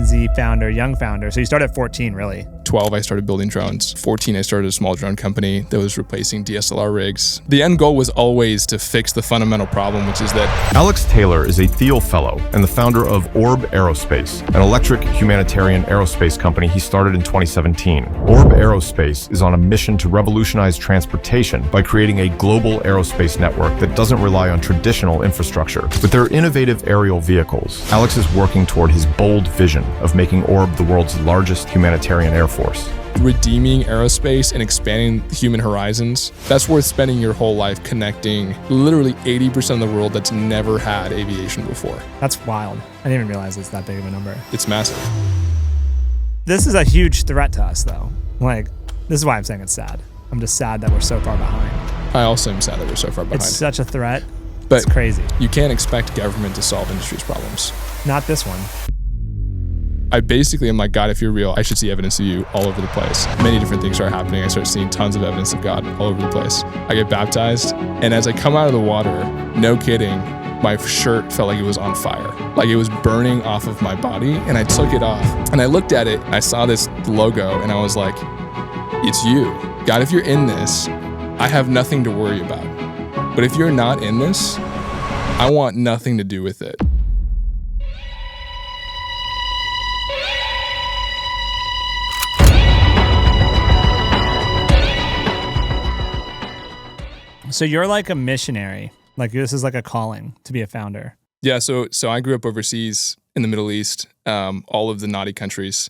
Z founder, young founder. So you started at 14, really. 12, I started building drones. 14, I started a small drone company that was replacing DSLR rigs. The end goal was always to fix the fundamental problem, which is that Alex Taylor is a Thiel Fellow and the founder of Orb Aerospace, an electric humanitarian aerospace company he started in 2017. Orb Aerospace is on a mission to revolutionize transportation by creating a global aerospace network that doesn't rely on traditional infrastructure. With their innovative aerial vehicles, Alex is working toward his bold vision of making Orb the world's largest humanitarian air force. redeeming aerospace and expanding human horizons, that's worth spending your whole life connecting literally 80% of the world that's never had aviation before. That's wild. I didn't even realize it's that big of a number. It's massive. This is a huge threat to us, though. Like, this is why I'm saying it's sad. I'm just sad that we're so far behind. I also am sad that we're so far behind. It's such a threat. But it's crazy. You can't expect government to solve industry's problems. Not this one. I basically am like, God, if you're real, I should see evidence of you all over the place. Many different things start happening. I start seeing tons of evidence of God all over the place. I get baptized, and as I come out of the water, no kidding, my shirt felt like it was on fire. Like it was burning off of my body, and I took it off. And I looked at it, I saw this logo, and I was like, it's you. God, if you're in this, I have nothing to worry about. But if you're not in this, I want nothing to do with it. So you're like a missionary. Like this is like a calling to be a founder. Yeah, so I grew up overseas in the Middle East, all of the naughty countries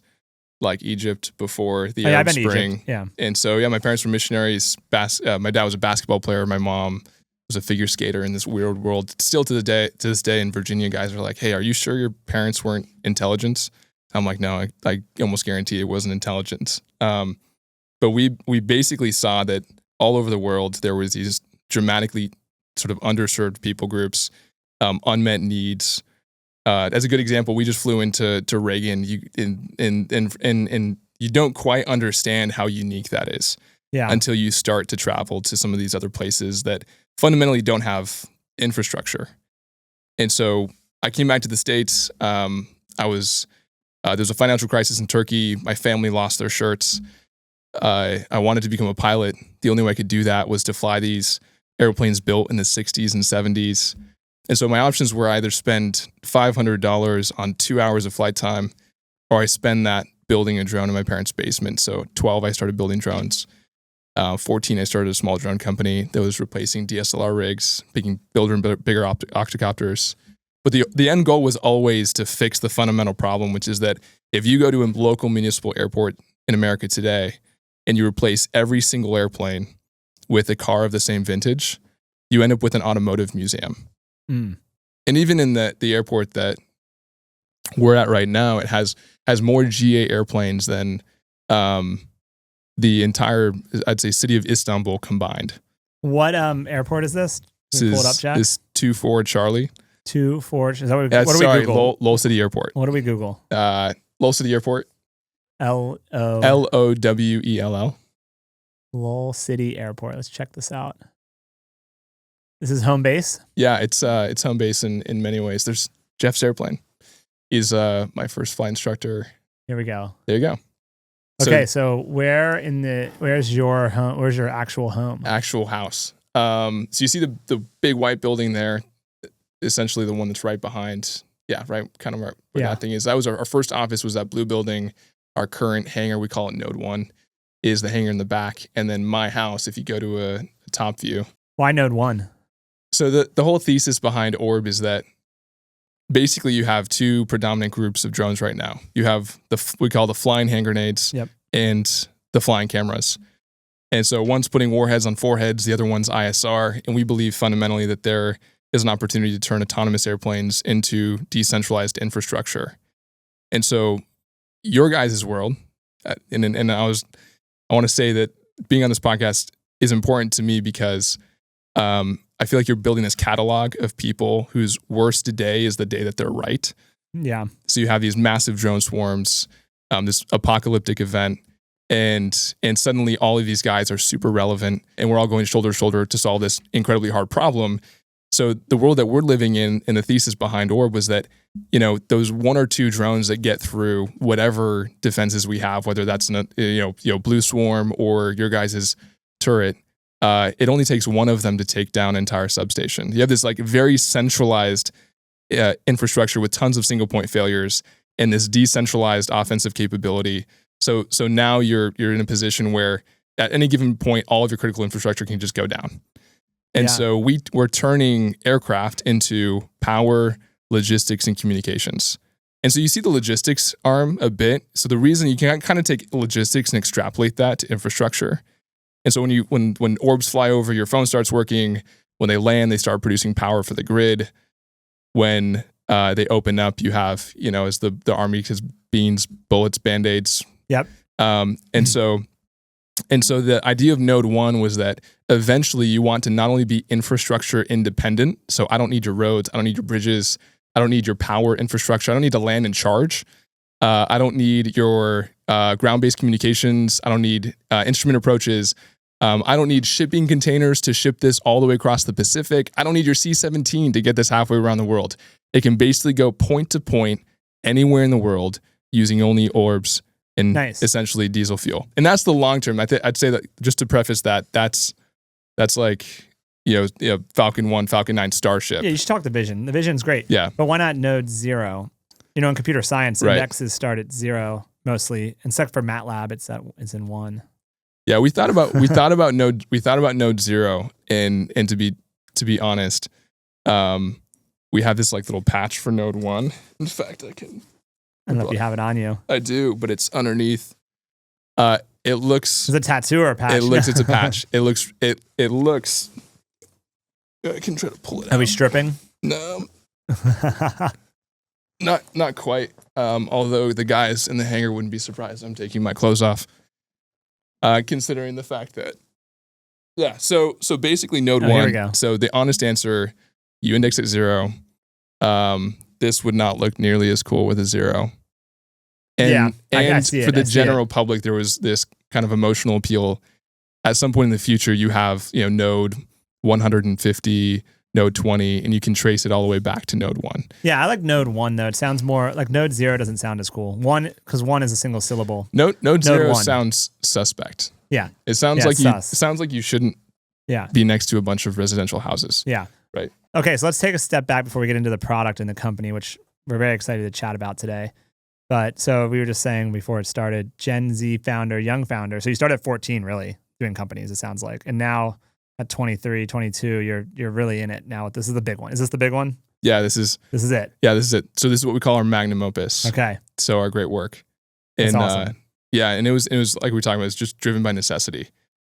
like Egypt before the Arab Spring. Egypt. Yeah. And so, yeah, my parents were missionaries. My dad was a basketball player. My mom was a figure skater in this weird world. Still to this day in Virginia, guys are like, hey, are you sure your parents weren't intelligence? I'm like, no, I almost guarantee it wasn't intelligence. But we basically saw that all over the world, there was these dramatically sort of underserved people groups, unmet needs. As a good example, we just flew into Reagan, and you don't quite understand how unique that is until you start to travel to some of these other places that fundamentally don't have infrastructure. And so I came back to the States. There's a financial crisis in Turkey. My family lost their shirts. I wanted to become a pilot. The only way I could do that was to fly these airplanes built in the 60s and 70s. And so my options were either spend $500 on 2 hours of flight time, or I spend that building a drone in my parents' basement. So 12, I started building drones. 14, I started a small drone company that was replacing DSLR rigs, making bigger octocopters. But the end goal was always to fix the fundamental problem, which is that if you go to a local municipal airport in America today and you replace every single airplane with a car of the same vintage, you end up with an automotive museum. Mm. And even in the airport that we're at right now, it has more GA airplanes than the entire, I'd say, city of Istanbul combined. What airport is this? This pull it up, Jack? is 24 Charlie. 24. Is that what What do we Google? Lowell City Airport. What do we Google? Lowell City Airport. Lowell. Lowell City Airport. Let's check this out. This is home base? Yeah, it's home base in many ways. There's Jeff's airplane. He's my first flight instructor. Here we go. There you go. Okay, so where's your home? Where's your actual home? Actual house. So you see the big white building there, essentially the one that's right behind. Yeah, right, kind of where that thing is. That was our first office was that blue building. Our current hangar, we call it Node 1, is the hangar in the back. And then my house, if you go to a top view. Why Node 1? So the whole thesis behind Orb is that basically you have two predominant groups of drones right now. You have we call the flying hand grenades and the flying cameras. And so one's putting warheads on foreheads, the other one's ISR. And we believe fundamentally that there is an opportunity to turn autonomous airplanes into decentralized infrastructure. And so your guys' world, and I want to say that being on this podcast is important to me because I feel like you're building this catalog of people whose worst day is the day that they're right. Yeah. So you have these massive drone swarms, this apocalyptic event, and suddenly all of these guys are super relevant, and we're all going shoulder to shoulder to solve this incredibly hard problem. so the world that we're living in, and the thesis behind Orb was that, those 1 or 2 drones that get through whatever defenses we have, whether that's Blue Swarm or your guys' turret, it only takes one of them to take down an entire substation. You have this like very centralized infrastructure with tons of single point failures and this decentralized offensive capability. So now you're in a position where at any given point, all of your critical infrastructure can just go down. And so we're turning aircraft into power, logistics, and communications. And so you see the logistics arm a bit. So the reason you can kind of take logistics and extrapolate that to infrastructure. And so when orbs fly over, your phone starts working. When they land, they start producing power for the grid. When they open up, you have, as the army has beans, bullets, band-aids. Yep. And so the idea of Node 1 was that eventually you want to not only be infrastructure independent, so I don't need your roads, I don't need your bridges, I don't need your power infrastructure, I don't need to land and charge, I don't need your ground-based communications, I don't need instrument approaches, I don't need shipping containers to ship this all the way across the Pacific, I don't need your C-17 to get this halfway around the world. It can basically go point to point anywhere in the world using only orbs and essentially diesel fuel. And that's the long term. I'd say that, just to preface that, that's like, Falcon 1, Falcon 9 Starship. Yeah, you should talk the vision. The vision's great. Yeah. But why not Node 0? In computer science, indexes start at 0 mostly. Except for MATLAB, it's in 1. Yeah, we thought about Node 0, and to be honest, we have this like little patch for Node 1. In fact, I don't know if you have it on you. I do, but it's underneath. It looks. Is it a tattoo or a patch? It's a patch. It looks. I can try to pull it out. Are we stripping? No. Not quite. Although the guys in the hangar wouldn't be surprised I'm taking my clothes off. Considering the fact that. Yeah. So basically Node 1. Here we go. So the honest answer, you index at 0. This would not look nearly as cool with a 0. And I see it. For the general public, there was this kind of emotional appeal. At some point in the future, you have Node 150, Node 20, and you can trace it all the way back to Node 1. Yeah, I like Node 1 though. It sounds more like Node 0 doesn't sound as cool. 1 because 1 is a single syllable. Node 0 1 sounds suspect. Yeah, it sounds like you shouldn't. Be next to a bunch of residential houses. Yeah. Right. Okay, so let's take a step back before we get into the product and the company, which we're very excited to chat about today. But so we were just saying before it started, Gen Z founder, young founder. So you started at 14, really, doing companies, it sounds like. And now at 23, 22, you're really in it now. This is the big one. Is this the big one? Yeah, this is it. Yeah, this is it. So this is what we call our magnum opus. Okay. So our great work. That's and awesome. and it was like we were talking about, it's just driven by necessity.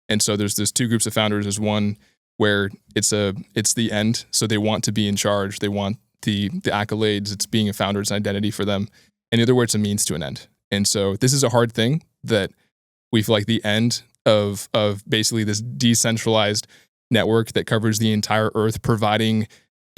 And so there's 2 groups of founders. There's one where it's the end. So they want to be in charge. They want the accolades. It's being a founder. It's an identity for them. And the other where it's a means to an end. And so this is a hard thing that we feel like the end of basically this decentralized network that covers the entire earth, providing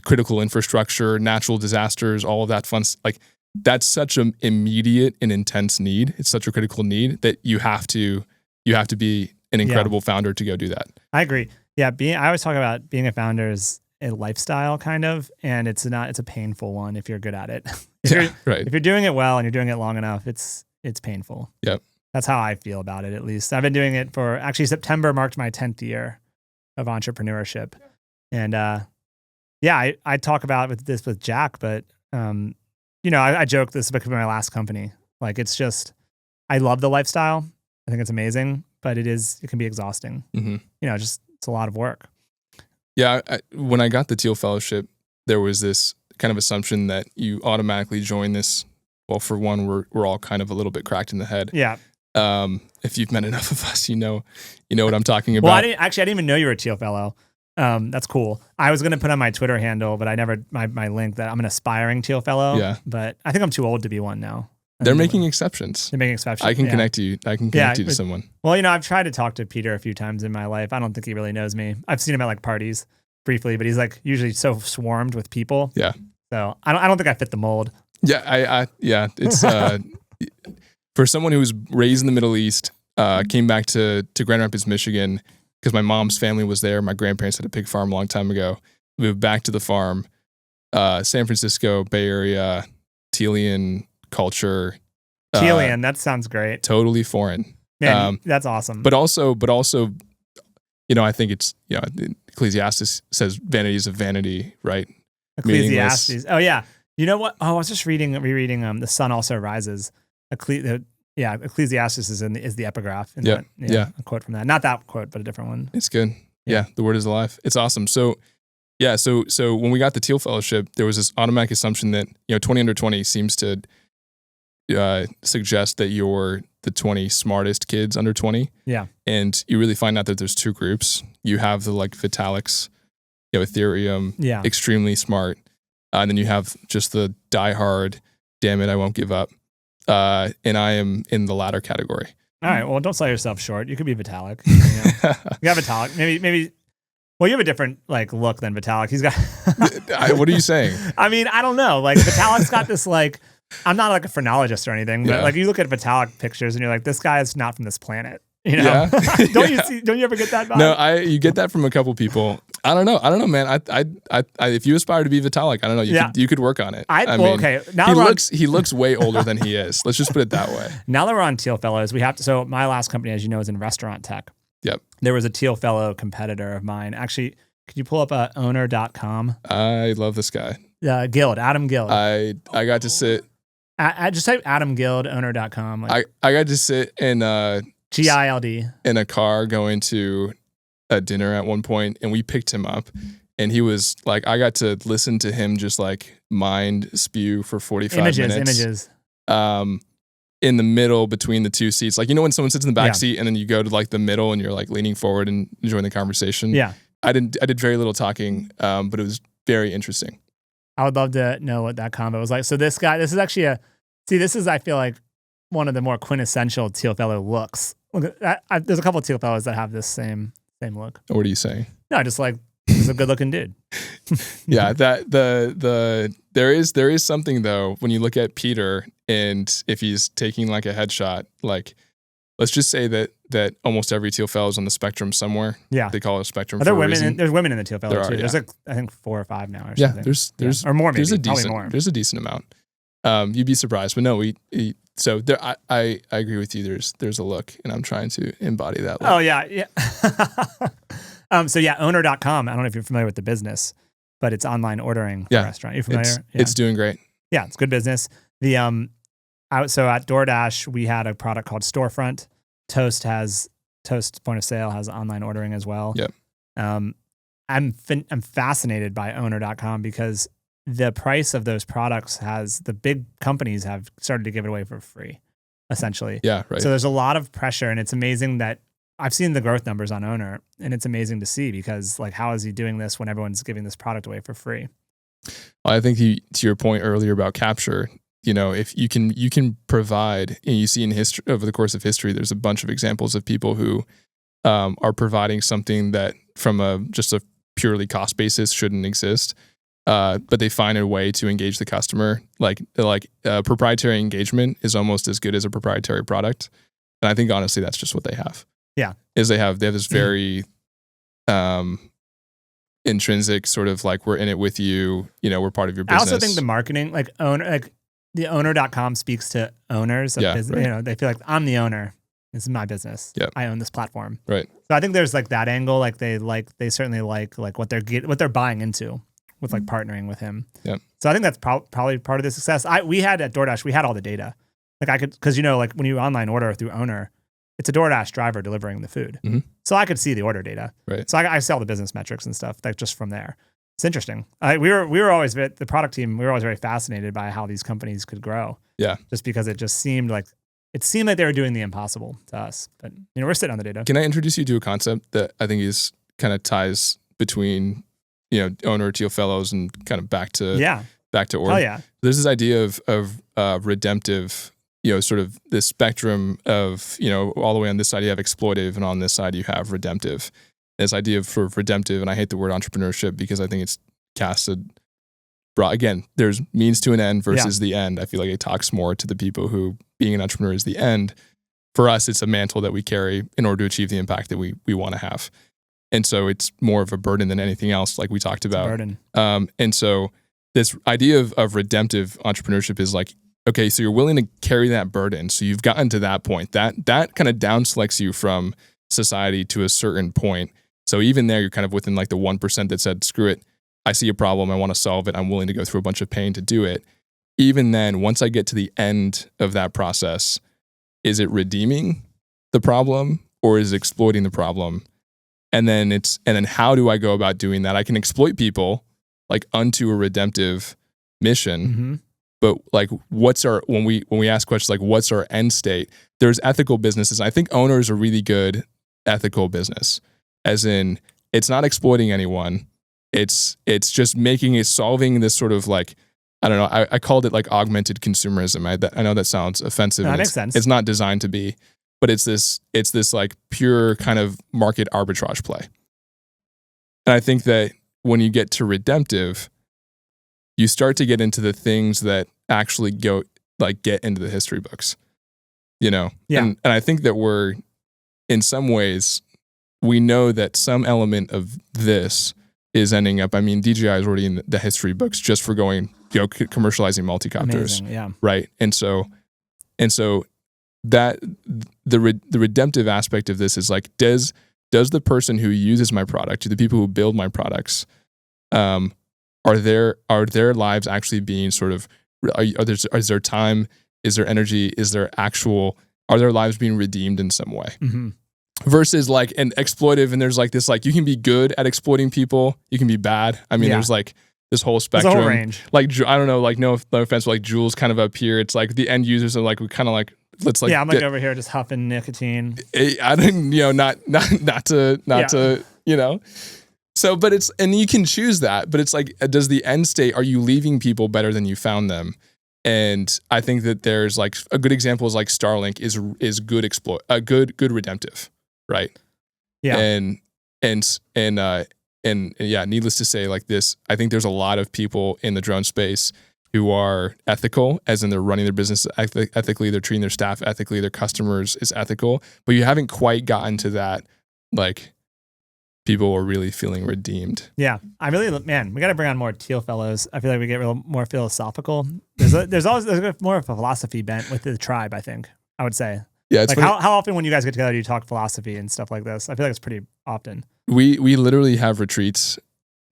critical infrastructure, natural disasters, all of that fun. Like that's such an immediate and intense need. It's such a critical need that you have to be an incredible founder to go do that. I agree. Yeah, I always talk about being a founder is a lifestyle kind of, and it's a painful one if you're good at it. If you're doing it well and you're doing it long enough, it's painful. Yep. That's how I feel about it, at least. I've been doing it for, actually September marked my 10th year of entrepreneurship. And I talk about this with Jack, but I joke this could be my last company. Like it's just, I love the lifestyle. I think it's amazing, but it can be exhausting. Mm-hmm. It's a lot of work. Yeah. When I got the Thiel Fellowship, there was this kind of assumption that you automatically join this. Well, for one, we're all kind of a little bit cracked in the head. Yeah. If you've met enough of us, you know what I'm talking about. Well, I didn't even know you were a Thiel Fellow. That's cool. I was going to put on my Twitter handle, but I never, my link that I'm an aspiring Thiel Fellow. Yeah. But I think I'm too old to be one now. They're making exceptions. They're making exceptions. I can connect you. I can connect you to someone. Well, I've tried to talk to Peter a few times in my life. I don't think he really knows me. I've seen him at like parties briefly, but he's like usually so swarmed with people. Yeah. So I don't think I fit the mold. Yeah. It's for someone who was raised in the Middle East, came back to Grand Rapids, Michigan, because my mom's family was there. My grandparents had a pig farm a long time ago. moved back to the farm. San Francisco, Bay Area, Thielian culture. Thielian, that sounds great. Totally foreign. Man, that's awesome. But also, I think it's, Ecclesiastes says vanity is of vanity, right? Ecclesiastes. Meaningless. Oh yeah. You know what? Oh, I was just rereading The Sun Also Rises. Ecclesiastes is the epigraph. A quote from that. Not that quote, but a different one. It's good. Yeah, the word is alive. It's awesome. So when we got the Thiel Fellowship, there was this automatic assumption that 20 under 20 seems to suggest that you're the 20 smartest kids under 20. Yeah. And you really find out that there's two groups. You have the Vitalics, Ethereum, extremely smart. And then you have just the diehard, damn it, I won't give up. And I am in the latter category. All right. Well, don't sell yourself short. You could be Vitalik. You have Vitalik. Maybe. Well, you have a different look than Vitalik. He's got. What are you saying? I mean, I don't know. Vitalik's got this I'm not a phrenologist or anything, but you look at Vitalik pictures and you're like, this guy is not from this planet. Yeah. Don't you ever get that vibe? No, you get that from a couple people. I don't know, man. I if you aspire to be Vitalik, I don't know. You could work on it. Okay. Now he looks way older than he is. Let's just put it that way. Now that we're on Thiel Fellows, we have to. So my last company, as you know, is in restaurant tech. Yep. There was a Thiel Fellow competitor of mine. Actually, could you pull up owner.com? I love this guy. Adam Guild. I got to sit. I just type Adam Guild, owner.com. I got to sit in GILD in a car going to a dinner at one point, and we picked him up, and he was I got to listen to him just mind spew for 45 minutes. In the middle between the two seats. When someone sits in the back seat and then you go to the middle and you're leaning forward and enjoying the conversation. Yeah. I did very little talking, but it was very interesting. I would love to know what that combo was like. So this guy, this is actually I feel like one of the more quintessential Thiel Fellow looks. Look, there's a couple of Thiel Fellows that have this same look. What are you saying? No, just he's a good looking dude. Yeah, there is something though when you look at Peter and if he's taking a headshot, let's just say that almost every Thiel Fellow is on the spectrum somewhere. Yeah, they call it a spectrum. Are there women? There's women in the Thiel Fellow too. There's I think 4 or 5 now. Or something. There's or more. Maybe there's a decent amount. You'd be surprised, but no, so there. I agree with you. There's a look, and I'm trying to embody that look. Oh yeah. Owner.com. I don't know if you're familiar with the business, but it's online ordering for a restaurant. You're familiar? It's doing great. Yeah, it's good business. So at DoorDash, we had a product called Storefront. Toast point of sale has online ordering as well. Yep. I'm fascinated by owner.com because the price of those products the big companies have started to give it away for free, essentially. Yeah, right. So there's a lot of pressure, and it's amazing that I've seen the growth numbers on Owner, and it's amazing to see because how is he doing this when everyone's giving this product away for free? Well, I think to your point earlier about capture, if you can provide, and you see in history over the course of history, there's a bunch of examples of people who are providing something that from just a purely cost basis shouldn't exist, but they find a way to engage the customer. Proprietary engagement is almost as good as a proprietary product, and I think honestly that's just what they have. Yeah, they have this very intrinsic sort of we're in it with you. We're part of your business. I also think the marketing, the owner.com speaks to owners of business. Right. They feel like I'm the owner. This is my business. Yep. I own this platform. Right. So I think there's that angle. They certainly like what they're buying into with partnering with him. Yeah. So I think that's probably part of the success. We had at DoorDash, we had all the data. Because when you online order through Owner, it's a DoorDash driver delivering the food. Mm-hmm. So I could see the order data. Right. So I sell the business metrics and stuff just from there. It's interesting. We were always, the product team, we were always very fascinated by how these companies could grow. Yeah. Just because it just seemed like they were doing the impossible to us. But we're sitting on the data. Can I introduce you to a concept that I think is kind of ties between Owner, Thiel Fellows, and kind of back to Orb? Oh yeah. There's this idea of redemptive. Sort of this spectrum of, all the way on this side you have exploitative, and on this side you have redemptive. This idea of redemptive, and I hate the word entrepreneurship because I think it's casted broad. Again, there's means to an end versus the end. I feel like it talks more to the people who being an entrepreneur is the end. For us, it's a mantle that we carry in order to achieve the impact that we want to have. And so it's more of a burden than anything else, like we talked about. Burden. And so this idea of redemptive entrepreneurship is like, okay, so you're willing to carry that burden. So you've gotten to that point. That kind of down selects you from society to a certain point. So even there, you're kind of within like the 1% that said, screw it, I see a problem, I want to solve it, I'm willing to go through a bunch of pain to do it. Even then, once I get to the end of that process, is it redeeming the problem or is it exploiting the problem? And then how do I go about doing that? I can exploit people like unto a redemptive mission. Mm-hmm. But like, when we ask questions like, what's our end state? There's ethical businesses. I think Owner is a really good ethical business, as in it's not exploiting anyone. It's just solving this sort of like, I don't know. I called it like augmented consumerism. I know that sounds offensive. No, that makes sense. It's not designed to be, but it's this like pure kind of market arbitrage play. And I think that when you get to redemptive, you start to get into the things that actually get into the history books, Yeah. And I think that we're, in some ways, we know that some element of this is ending up, DJI is already in the history books just for going, commercializing multi-copters. Amazing, yeah. Right. And so that the redemptive aspect of this is like, does the person who uses my product, the people who build my products, are their lives actually being sort of, is there time, is there energy, are their lives being redeemed in some way? Mm-hmm. Versus like an exploitive, and there's like this, like, you can be good at exploiting people, you can be bad. There's like this whole spectrum. There's a whole range. Like, I don't know, like no offense, but like Jules kind of up here, it's like the end users are like, we kind of like, let's like, I'm like over here just huffing nicotine. I didn't, not to. So, but it's, and you can choose that, but it's like, does the end state, are you leaving people better than you found them? And I think that there's like a good example is like Starlink is good redemptive, right? Yeah. And yeah, needless to say, like this, I think there's a lot of people in the drone space who are ethical, as in they're running their business ethically, they're treating their staff ethically, their customers is ethical, but you haven't quite gotten to that, like, people are really feeling redeemed. Yeah, we got to bring on more Thiel Fellows. I feel like we get more philosophical. There's more of a philosophy bent with the tribe, I think, I would say. Yeah, it's like how often when you guys get together do you talk philosophy and stuff like this? I feel like it's pretty often. We literally have retreats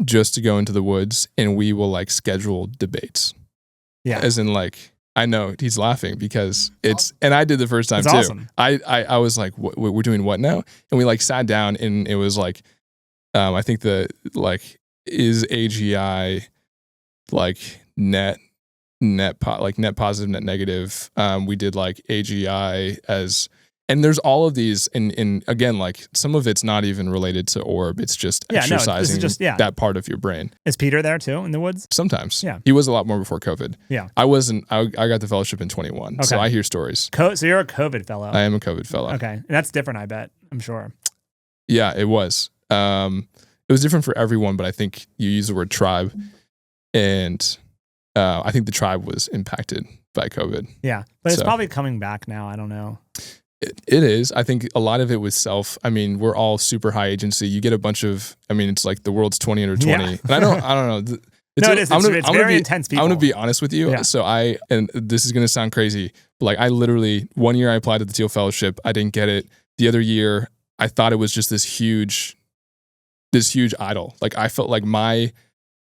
just to go into the woods, and we will like schedule debates. Yeah. As in, like, I know he's laughing because it's, and I did the first time it's too. Awesome. I was like, we're doing what now? And we like sat down, and it was like, I think is AGI like net positive, net negative. We did like AGI as, and there's all of these, and again, like some of it's not even related to Orb. It's just exercising that part of your brain. Is Peter there too in the woods? Sometimes. Yeah. He was a lot more before COVID. Yeah. I wasn't, I got the fellowship in 21. Okay. So I hear stories. So you're a COVID fellow. I am a COVID fellow. Okay. And that's different, I bet. I'm sure. Yeah, it was. It was different for everyone, but I think you use the word tribe, and I think the tribe was impacted by COVID. Yeah, but it's probably coming back now. I don't know. It is. I think a lot of it was we're all super high agency. You get a bunch of, it's like the world's 20 under 20. Yeah. And I don't know. It's very intense people. I'm going to be honest with you. Yeah. So and this is going to sound crazy, but like I literally, one year I applied to the Thiel Fellowship. I didn't get it. The other year, I thought it was just this huge idol. Like I felt like my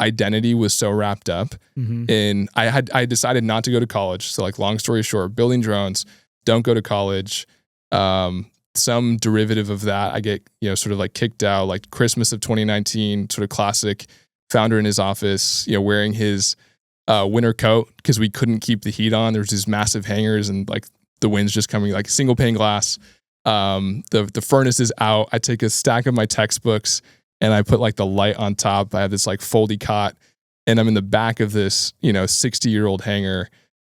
identity was so wrapped up in, I decided not to go to college. So like, long story short, building drones, don't go to college. Some derivative of that, I get, sort of like kicked out, like Christmas of 2019, sort of classic founder in his office, wearing his winter coat because we couldn't keep the heat on. There was these massive hangers and like the wind's just coming, like single pane glass. The furnace is out. I take a stack of my textbooks and I put like the light on top. I have this like foldy cot, and I'm in the back of this, 60-year-old hangar.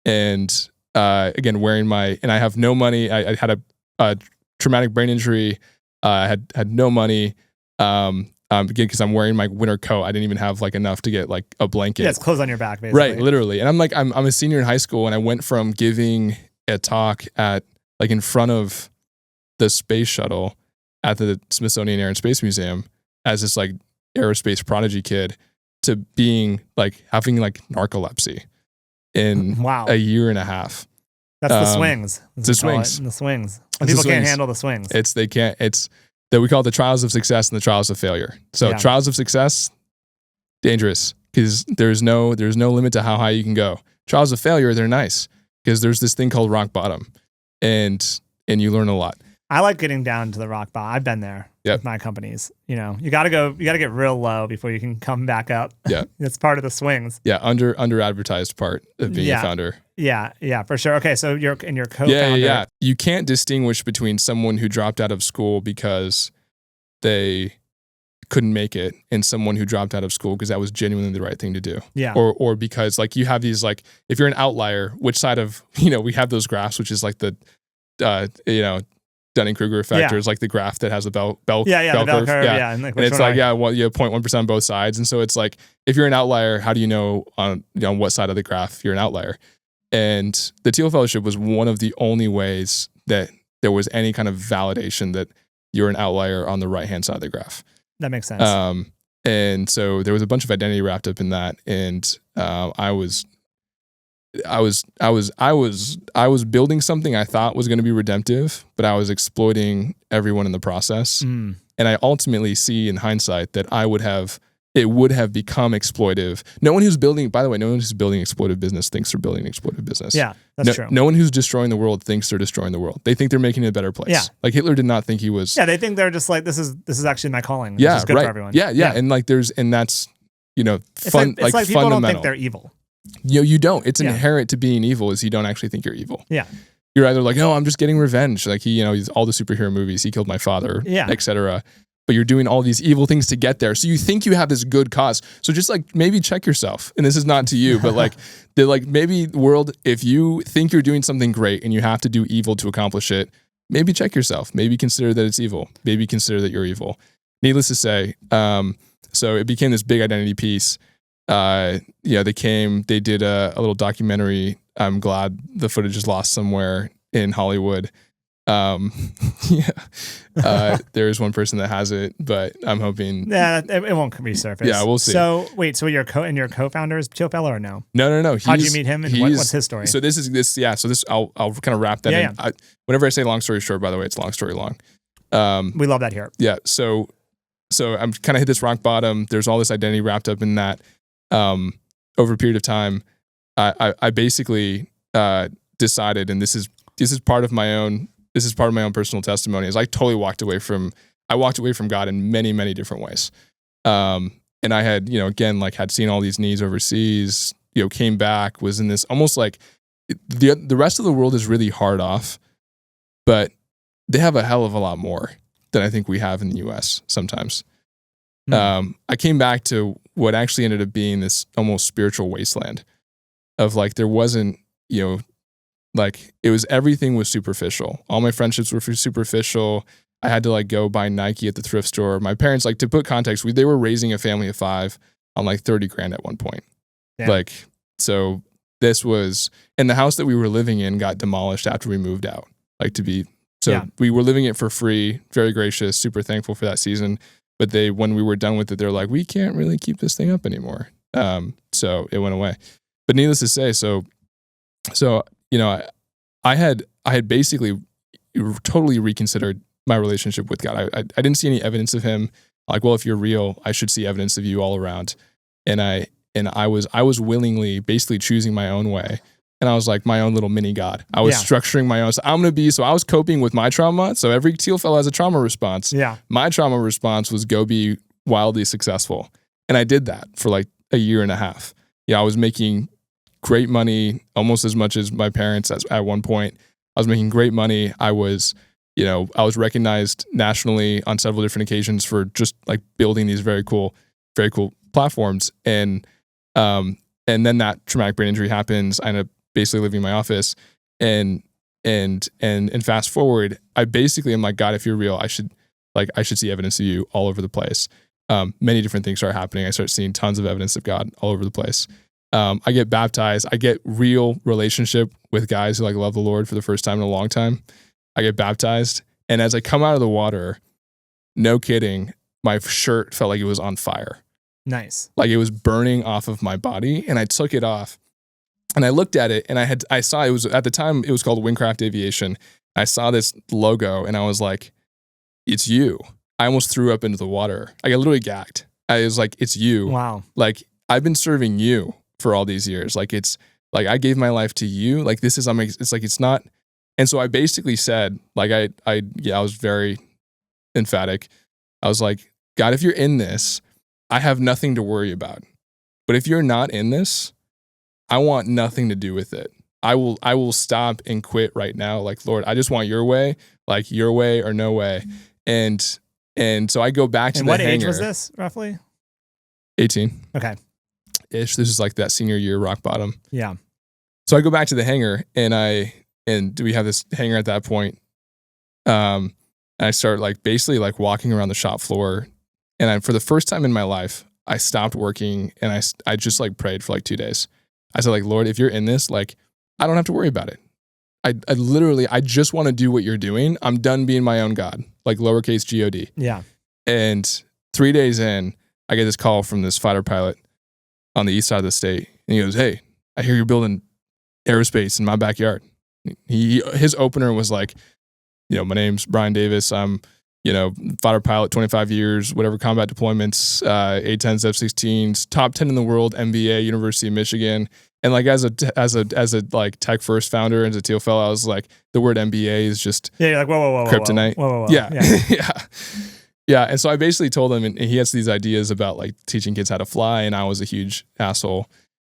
And again, and I have no money. I had a traumatic brain injury. I had no money. Again, because I'm wearing my winter coat. I didn't even have like enough to get like a blanket. Yeah, it's clothes on your back, basically. Right, literally. And I'm like, I'm a senior in high school, and I went from giving a talk at like in front of the space shuttle at the Smithsonian Air and Space Museum as this like aerospace prodigy kid to being like having like narcolepsy in Wow. a year and a half. That's the swings. It's the swings. The swings. When It's the people can't swings. handle the swings. It's that we call it the trials of success and the trials of failure. So Yeah. trials of success, dangerous because there's no limit to how high you can go. Trials of failure, they're nice because there's this thing called rock bottom, and you learn a lot. I like getting down to the rock bottom. I've been there with my companies. You know, you got to get real low before you can come back up. Yeah. It's part of the swings. Yeah, under advertised part of being a founder. Yeah, for sure. Okay, so you're co-founder. Yeah. You can't distinguish between someone who dropped out of school because they couldn't make it and someone who dropped out of school because that was genuinely the right thing to do. Yeah. Or because like you have these like if you're an outlier, which side of we have those graphs, which is like the Dunning-Kruger effect, or is like the graph that has the bell the bell curve. Yeah, and it's like you have 0.1% on both sides, and so it's like if you're an outlier, how do you know on what side of the graph you're an outlier? And the Thiel Fellowship was one of the only ways that there was any kind of validation that you're an outlier on the right hand side of the graph. That makes sense. And so there was a bunch of identity wrapped up in that, and I was building something I thought was going to be redemptive, but I was exploiting everyone in the process. And I ultimately see in hindsight that it would have become exploitive. No one who's building exploitive business thinks they're building an exploitive business. Yeah, that's true. No one who's destroying the world thinks they're destroying the world. They think they're making it a better place. Yeah. Like Hitler did not think he was. Yeah, they think they're just like, this is actually my calling. Yeah, this is good right. for everyone. Yeah. And like that's It's like people fundamental. don't think they're evil. You don't. It's inherent to being evil is you don't actually think you're evil. Yeah. You're either like, I'm just getting revenge. Like he's all the superhero movies. He killed my father, etc. But you're doing all these evil things to get there. So you think you have this good cause. So just like maybe check yourself. And this is not to you, but maybe world, if you think you're doing something great and you have to do evil to accomplish it, maybe check yourself. Maybe consider that it's evil. Maybe consider that you're evil. Needless to say, so it became this big identity piece. They did a little documentary. I'm glad the footage is lost somewhere in Hollywood. There is one person that has it, but I'm hoping. Yeah, it won't resurface. Yeah, we'll see. So wait, so your co-founder is Thiel Fellow or no? No. How'd you meet him and what's his story? So I'll kind of wrap that in. Whenever I say long story short, by the way, it's long story long. We love that here. Yeah. So I'm kind of hit this rock bottom. There's all this identity wrapped up in that. Over a period of time, I basically decided, and this is part of my own. This is part of my own personal testimony. Is I totally walked away from God in many, many different ways. And I had, had seen all these needs overseas, came back, was in this almost like the rest of the world is really hard off, but they have a hell of a lot more than I think we have in the US sometimes. I came back to what actually ended up being this almost spiritual wasteland of like, there wasn't, it was, everything was superficial. All my friendships were superficial. I had to go buy Nike at the thrift store. My parents, to put context, they were raising a family of 5 on $30,000 at one point. Damn. So this was, and the house that we were living in got demolished after we moved out. We were living it for free, very gracious, super thankful for that season. But when we were done with it, they're like, we can't really keep this thing up anymore. So it went away. But needless to say, I had basically totally reconsidered my relationship with God. I didn't see any evidence of him. If you're real, I should see evidence of you all around. And I was willingly basically choosing my own way. And I was like my own little mini God. I was structuring my own. So I was coping with my trauma. So every Thiel Fellow has a trauma response. Yeah. My trauma response was go be wildly successful. And I did that for a year and a half. I was making great money, almost as much as my parents at one point. I was making great money. I was recognized nationally on several different occasions for just building these very cool platforms. And then that traumatic brain injury happens. I ended up basically leaving my office, and fast forward, I basically am like, God, if you're real, I should see evidence of you all over the place. Many different things start happening. I start seeing tons of evidence of God all over the place. I get baptized. I get real relationship with guys who love the Lord for the first time in a long time. I get baptized, and as I come out of the water, no kidding, my shirt felt like it was on fire. Nice. Like it was burning off of my body, and I took it off and I looked at it, and I saw it was, at the time it was called Wingcraft Aviation. I saw this logo and I was like, it's you. I almost threw up into the water. Like I literally gagged. I was like, it's you. Wow. Like I've been serving you for all these years. Like it's like, I gave my life to you. Like this is, it's like, it's not. And so I basically said, like, I was very emphatic. I was like, God, if you're in this, I have nothing to worry about. But if you're not in this, I want nothing to do with it. I will stop and quit right now. Like, Lord, I just want your way, like your way or no way. And so I go back to the hangar. What age was this roughly? 18. Okay. Ish. This is like that senior year rock bottom. Yeah. So I go back to the hangar, and we have this hangar at that point. And I start like basically like walking around the shop floor. And for the first time in my life, I stopped working, and I just like prayed for like 2 days. I said, like, Lord, if you're in this, like, I don't have to worry about it. I literally, I just want to do what you're doing. I'm done being my own God, like lowercase God. Yeah. And 3 days in, I get this call from this fighter pilot on the east side of the state. And he goes, hey, I hear you're building aerospace in my backyard. His opener was like, my name's Brian Davis. I'm, fighter pilot, 25 years, whatever combat deployments, A-10s, F-16s, top 10 in the world, MBA, University of Michigan. And like as a like tech first founder and as a Thiel Fellow, I was like, the word MBA is just you're like whoa, kryptonite. Whoa. Yeah. Yeah. And so I basically told him, and he has these ideas about like teaching kids how to fly, and I was a huge asshole.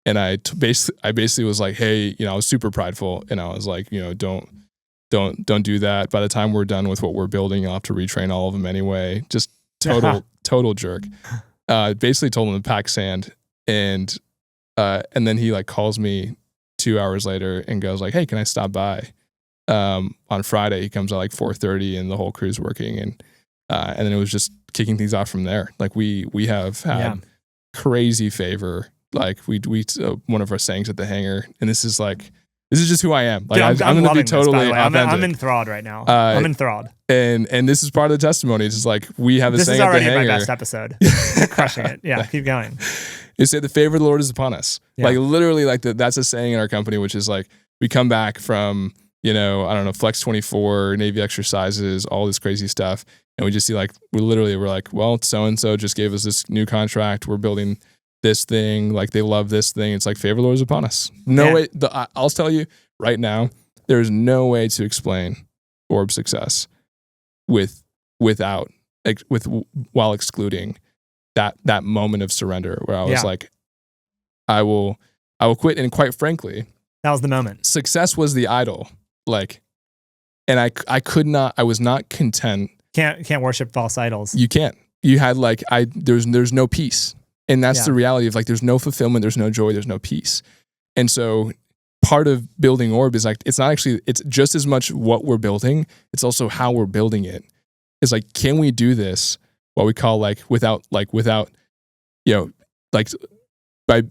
And I basically was like, hey, I was super prideful, and I was like, don't do that. By the time we're done with what we're building, you'll have to retrain all of them anyway. Just total jerk. Basically told him to pack sand, and then he like calls me 2 hours later and goes like, hey, can I stop by? On Friday, he comes at like 4:30, and the whole crew's working, and then it was just kicking things off from there. Like we have had crazy favor. Like we one of our sayings at the hangar, and this is just who I am. Like Dude, I'm going to be totally authentic. authentic. I'm enthralled right now. I'm enthralled. And this is part of the testimony. It's just like we have a This saying is at the already hangar. my best episode. Crushing it. Yeah, keep going. You say the favor of the Lord is upon us. Yeah. Like literally, like that's a saying in our company, which is like we come back from I don't know, Flex 24, Navy exercises, all this crazy stuff, and we just see like we're like, well, so and so just gave us this new contract. We're building this thing, like they love this thing. It's like favor of the Lord is upon us. No way. I'll tell you right now, there's no way to explain Orb success while excluding that moment of surrender where I was like, I will quit. And quite frankly, that was the moment. Success was the idol. Like, and I was not content. Can't worship false idols. You can't. You had like there's no peace. And that's the reality of like, there's no fulfillment, there's no joy, there's no peace. And so part of building Orb is like, it's just as much what we're building, it's also how we're building it. It's like, can we do this what we call without,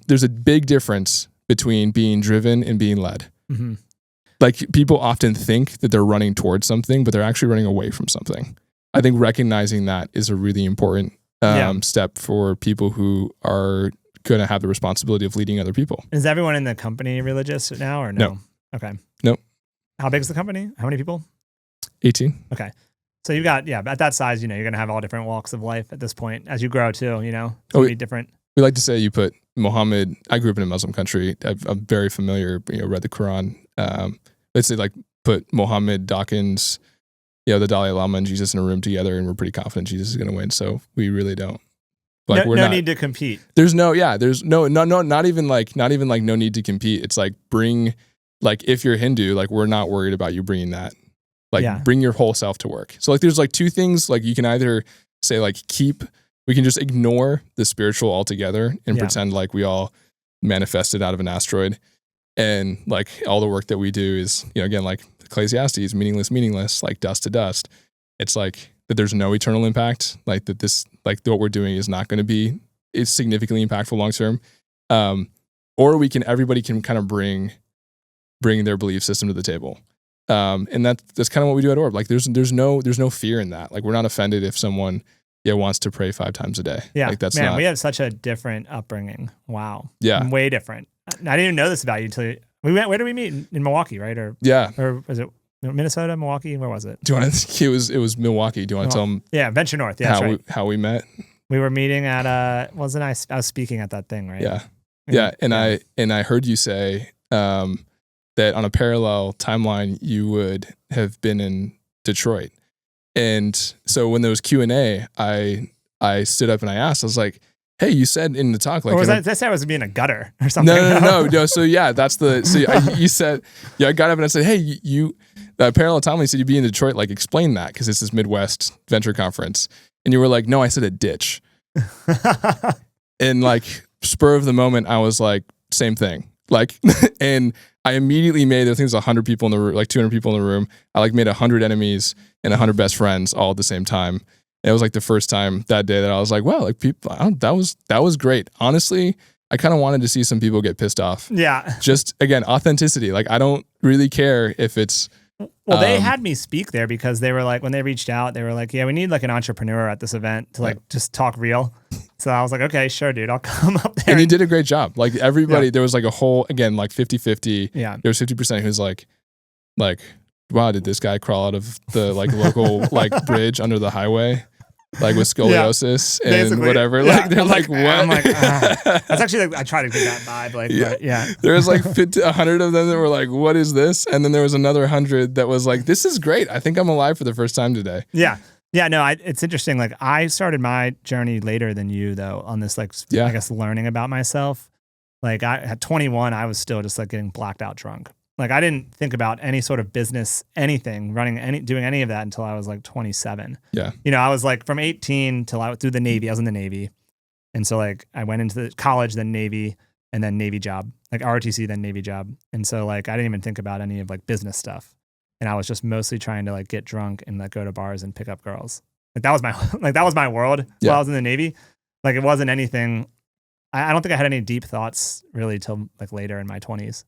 there's a big difference between being driven and being led. Mm-hmm. Like people often think that they're running towards something, but they're actually running away from something. I think recognizing that is a really important step for people who are going to have the responsibility of leading other people. Is everyone in the company religious now or no? Okay. Nope. How big is the company? How many people? 18. Okay. So you've got, at that size, you're going to have all different walks of life at this point as you grow too, it's going to be different. We like to say you put Muhammad, I grew up in a Muslim country. I'm very familiar, read the Quran. Let's say put Muhammad, Dawkins, the Dalai Lama and Jesus in a room together, and we're pretty confident Jesus is going to win. So we really don't. We're no need to compete. There's not even no need to compete. It's like if you're Hindu, we're not worried about you bringing that. Bring your whole self to work. So there's two things, you can either say we can just ignore the spiritual altogether and pretend like we all manifested out of an asteroid. And all the work that we do is, again, Ecclesiastes, meaningless, dust to dust. It's that there's no eternal impact, that this, what we're doing is not going to be, it's significantly impactful long term. Or everybody can kind of bring their belief system to the table. And that's kind of what we do at Orb. There's no fear in that. We're not offended if someone, wants to pray 5 times a day. Yeah. Like that's Man, not, we have such a different upbringing. Wow. Yeah. Way different. I didn't even know this about you until we went, where did we meet? In Milwaukee, right? Or was it Minnesota, Milwaukee? Where was it? Do you want to, it was Milwaukee. Do you want to tell them? Yeah. Venture North. Yeah. How we met? We were meeting at, I was speaking at that thing, right? Yeah. Yeah. And I heard you say, that on a parallel timeline, you would have been in Detroit. And so when there was Q&A, I stood up and I asked, I was like, hey, you said in the talk, like, or was that I was being a gutter or something? No. So yeah, you said, I got up and I said, hey, you parallel timeline, you said you'd be in Detroit, like explain that. Cause this is Midwest Venture Conference. And you were like, no, I said a ditch. And like spur of the moment, I was like, same thing. Like, and I immediately made, I think there's 100 people in the room, like 200 people in the room. I like made 100 enemies and 100 best friends all at the same time. And it was like the first time that day that I was like, wow, like people, that was great. Honestly, I kind of wanted to see some people get pissed off. Yeah. Just again, authenticity. Like I don't really care if it's. Well, they had me speak there because they were like, when they reached out, they were like, yeah, we need like an entrepreneur at this event to like just talk real. So I was like, okay, sure, dude, I'll come up there. And you did a great job. Like everybody, there was like a whole, again, like 50-50. Yeah. There was 50% who's like, wow, did this guy crawl out of the like local like bridge under the highway? Like with scoliosis and basically, whatever. Yeah. Like they're like, what? I'm like, that's actually like, I try to get that vibe. Like, yeah. There was like 100 of them that were like, what is this? And then there was another 100 that was like, this is great. I think I'm alive for the first time today. Yeah. Yeah, no, it's interesting. Like I started my journey later than you though on this, like, I guess learning about myself. Like at 21, I was still just like getting blacked out drunk. Like I didn't think about any sort of business, anything, doing any of that until I was like 27. Yeah. You know, I was like from 18 till I went through the Navy. I was in the Navy. And so like I went into the college, then Navy, and then Navy job, like ROTC, then Navy job. And so like I didn't even think about any of like business stuff. And I was just mostly trying to like get drunk and like go to bars and pick up girls. Like that was my world while I was in the Navy. Like it wasn't anything. I don't think I had any deep thoughts really till like later in my 20s.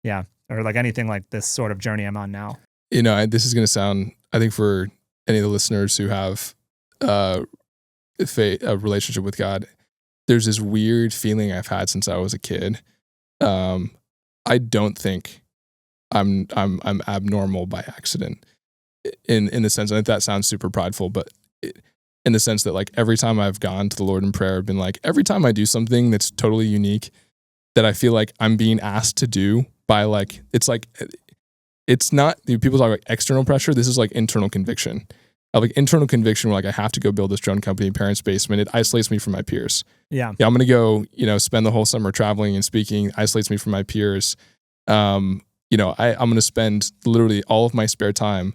Yeah. Or like anything like this sort of journey I'm on now. You know, this is going to sound, I think for any of the listeners who have a relationship with God, there's this weird feeling I've had since I was a kid. I don't think I'm abnormal by accident in the sense, I think that sounds super prideful, but in the sense that like every time I've gone to the Lord in prayer, I've been like, every time I do something that's totally unique that I feel like I'm being asked to do by like, it's not, people talk like external pressure. This is like internal conviction. Like internal conviction where like I have to go build this drone company in parents' basement. It isolates me from my peers. Yeah. I'm going to go, spend the whole summer traveling and speaking, isolates me from my peers. I'm going to spend literally all of my spare time,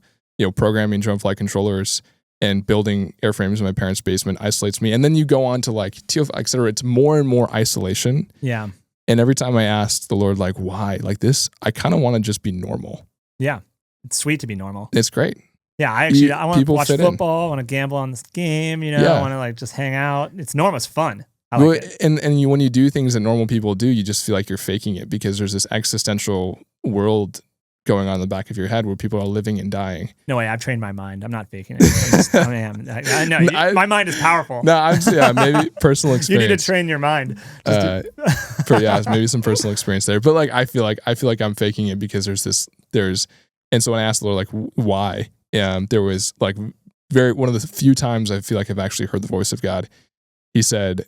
programming drone flight controllers and building airframes in my parents' basement, isolates me. And then you go on to like Thiel, et cetera. It's more and more isolation. Yeah. And every time I asked the Lord, like, why? Like this, I kind of want to just be normal. Yeah. It's sweet to be normal. It's great. Yeah. I want to watch football. I want to gamble on this game. I want to like just hang out. It's normal. It's fun. I like it. And when you do things that normal people do, you just feel like you're faking it because there's this existential world going on in the back of your head where people are living and dying. No way. I've trained my mind. I'm not faking it. I know. My mind is powerful. No, maybe personal experience. You need to train your mind. Maybe some personal experience there. But like, I feel like I'm faking it because and so when I asked the Lord, like, why? There was like one of the few times I feel like I've actually heard the voice of God. He said,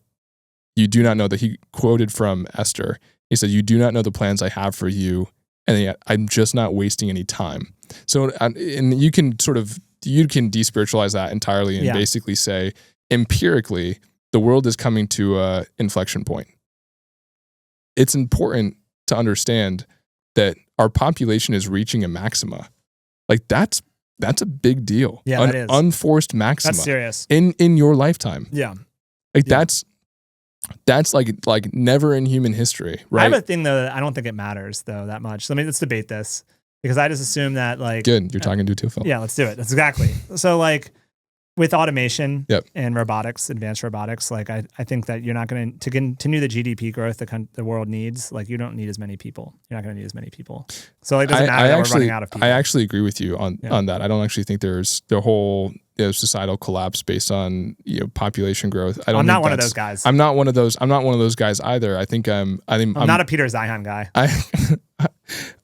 you do not know that he quoted from Esther. He said, you do not know the plans I have for you. And yet I'm just not wasting any time. So, and you can despiritualize that entirely and basically say, empirically, the world is coming to an inflection point. It's important to understand that our population is reaching a maxima. Like that's a big deal. Yeah, that is. Unforced maxima. That's serious. In your lifetime. Yeah. Like that's like never in human history, right? I have a thing though that I don't think it matters though that much. Let's debate this because I just assume that like good. You're talking to Thiel Fellow. Yeah, let's do it. That's exactly. So like with automation Yep. and robotics, advanced robotics, like I think that you're not going to continue the GDP growth the world needs. Like you don't need as many people. You're not going to need as many people. So like it doesn't matter that we're running out of people. I actually agree with you on that. I don't actually think there's the whole societal collapse based on population growth. I don't. I'm not one of those guys. I'm not one of those guys either. I think I'm not a Peter Zion guy.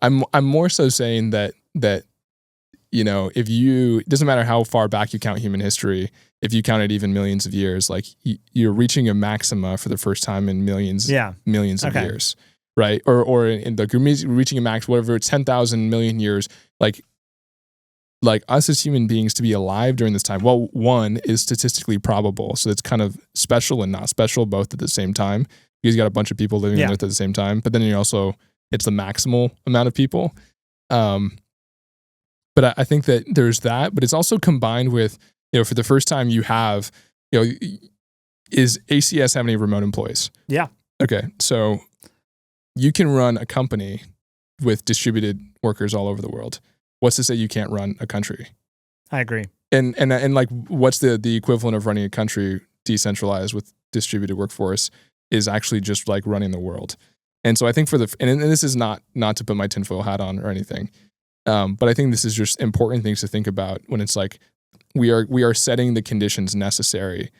I'm more so saying that if it doesn't matter how far back you count human history, if you counted even millions of years, like you're reaching a maxima for the first time in millions of years, right? Or in the reaching a max, whatever, 10,000 million years, like us as human beings to be alive during this time. Well, one is statistically probable, so it's kind of special and not special both at the same time. Because you got a bunch of people living on Earth at the same time, but then it's the maximal amount of people. But I think that there's that, but it's also combined with, for the first time you have, is ACS have any remote employees? Yeah. Okay. So you can run a company with distributed workers all over the world. What's to say you can't run a country? I agree. And like, what's the equivalent of running a country decentralized with distributed workforce is actually just like running the world. And so I think and this is not to put my tinfoil hat on or anything, but I think this is just important things to think about when it's like we are setting the conditions necessary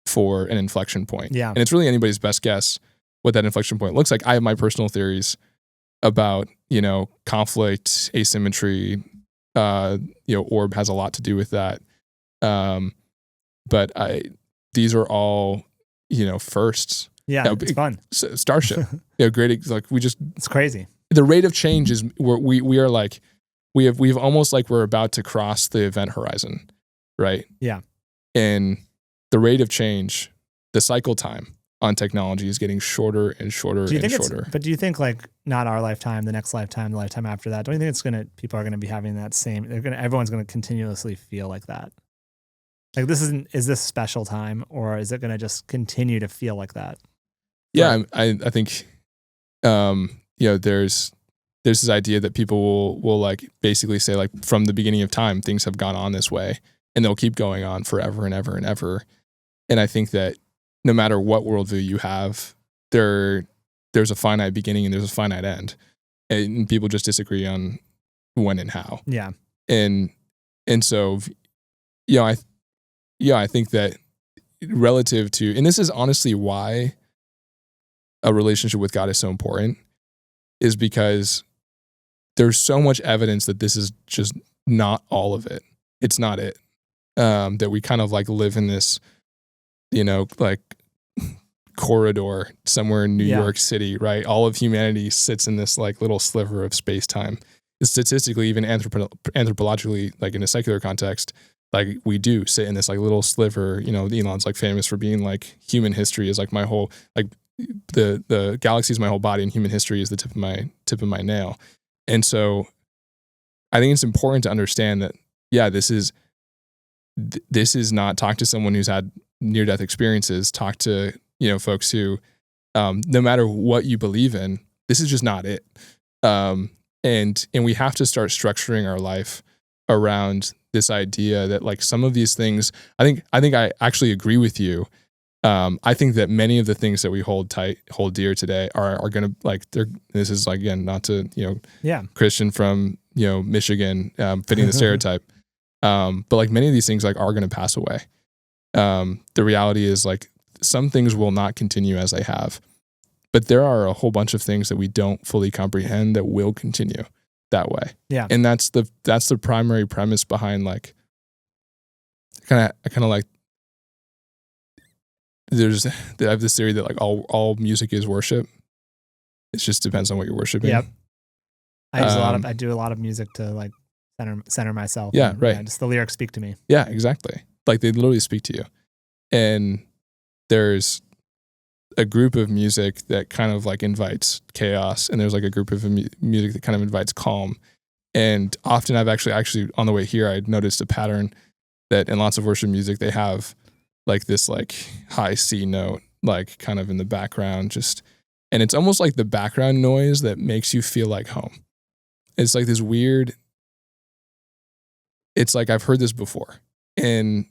for an inflection point. Yeah. And it's really anybody's best guess what that inflection point looks like. I have my personal theories about, conflict, asymmetry. Orb has a lot to do with that. But these are all, firsts. Yeah, it's fun. Starship. Great. It's crazy. The rate of change is we've almost like we're about to cross the event horizon, right? Yeah. And the rate of change, the cycle time on technology is getting shorter and shorter and shorter. But do you think like not our lifetime, the next lifetime, the lifetime after that? Don't you think people are gonna be having that same? Everyone's gonna continuously feel like that. Like is this special time, or is it gonna just continue to feel like that? Yeah, I think, there's this idea that people will like basically say like from the beginning of time things have gone on this way, and they'll keep going on forever and ever and ever. And I think that no matter what worldview you have, there's a finite beginning and there's a finite end, and people just disagree on when and how. Yeah. And so, I think that relative to, and this is honestly why a relationship with God is so important, is because there's so much evidence that this is just not all of it. It's not it. That we kind of like live in this, like corridor somewhere in New York City, right? All of humanity sits in this like little sliver of space time. Statistically, even anthropologically, like in a secular context, like we do sit in this like little sliver. Elon's like famous for being like human history is like my whole, like the galaxy is my whole body and human history is the tip of my nail. And so I think it's important to understand that, this is not, talk to someone who's had near-death experiences, talk to, folks who, no matter what you believe in, this is just not it. And we have to start structuring our life around this idea that like some of these things, I think I actually agree with you. I think that many of the things that we hold dear today are going to like, this is like, again, not to, Christian from, Michigan, fitting the stereotype. But like many of these things like are going to pass away. The reality is like some things will not continue as they have, but there are a whole bunch of things that we don't fully comprehend that will continue that way. Yeah. And that's the primary premise behind like, kind of like, I have this theory that like all music is worship. It just depends on what you're worshiping. Yep. I do a lot of music to like center myself. Yeah, right. Just the lyrics speak to me. Yeah, exactly. Like they literally speak to you. And there's a group of music that kind of like invites chaos, and there's like a group of music that kind of invites calm. And often I've actually on the way here, I noticed a pattern that in lots of worship music they have like this like high C note, like kind of in the background, and it's almost like the background noise that makes you feel like home. It's like this weird, it's like I've heard this before. And,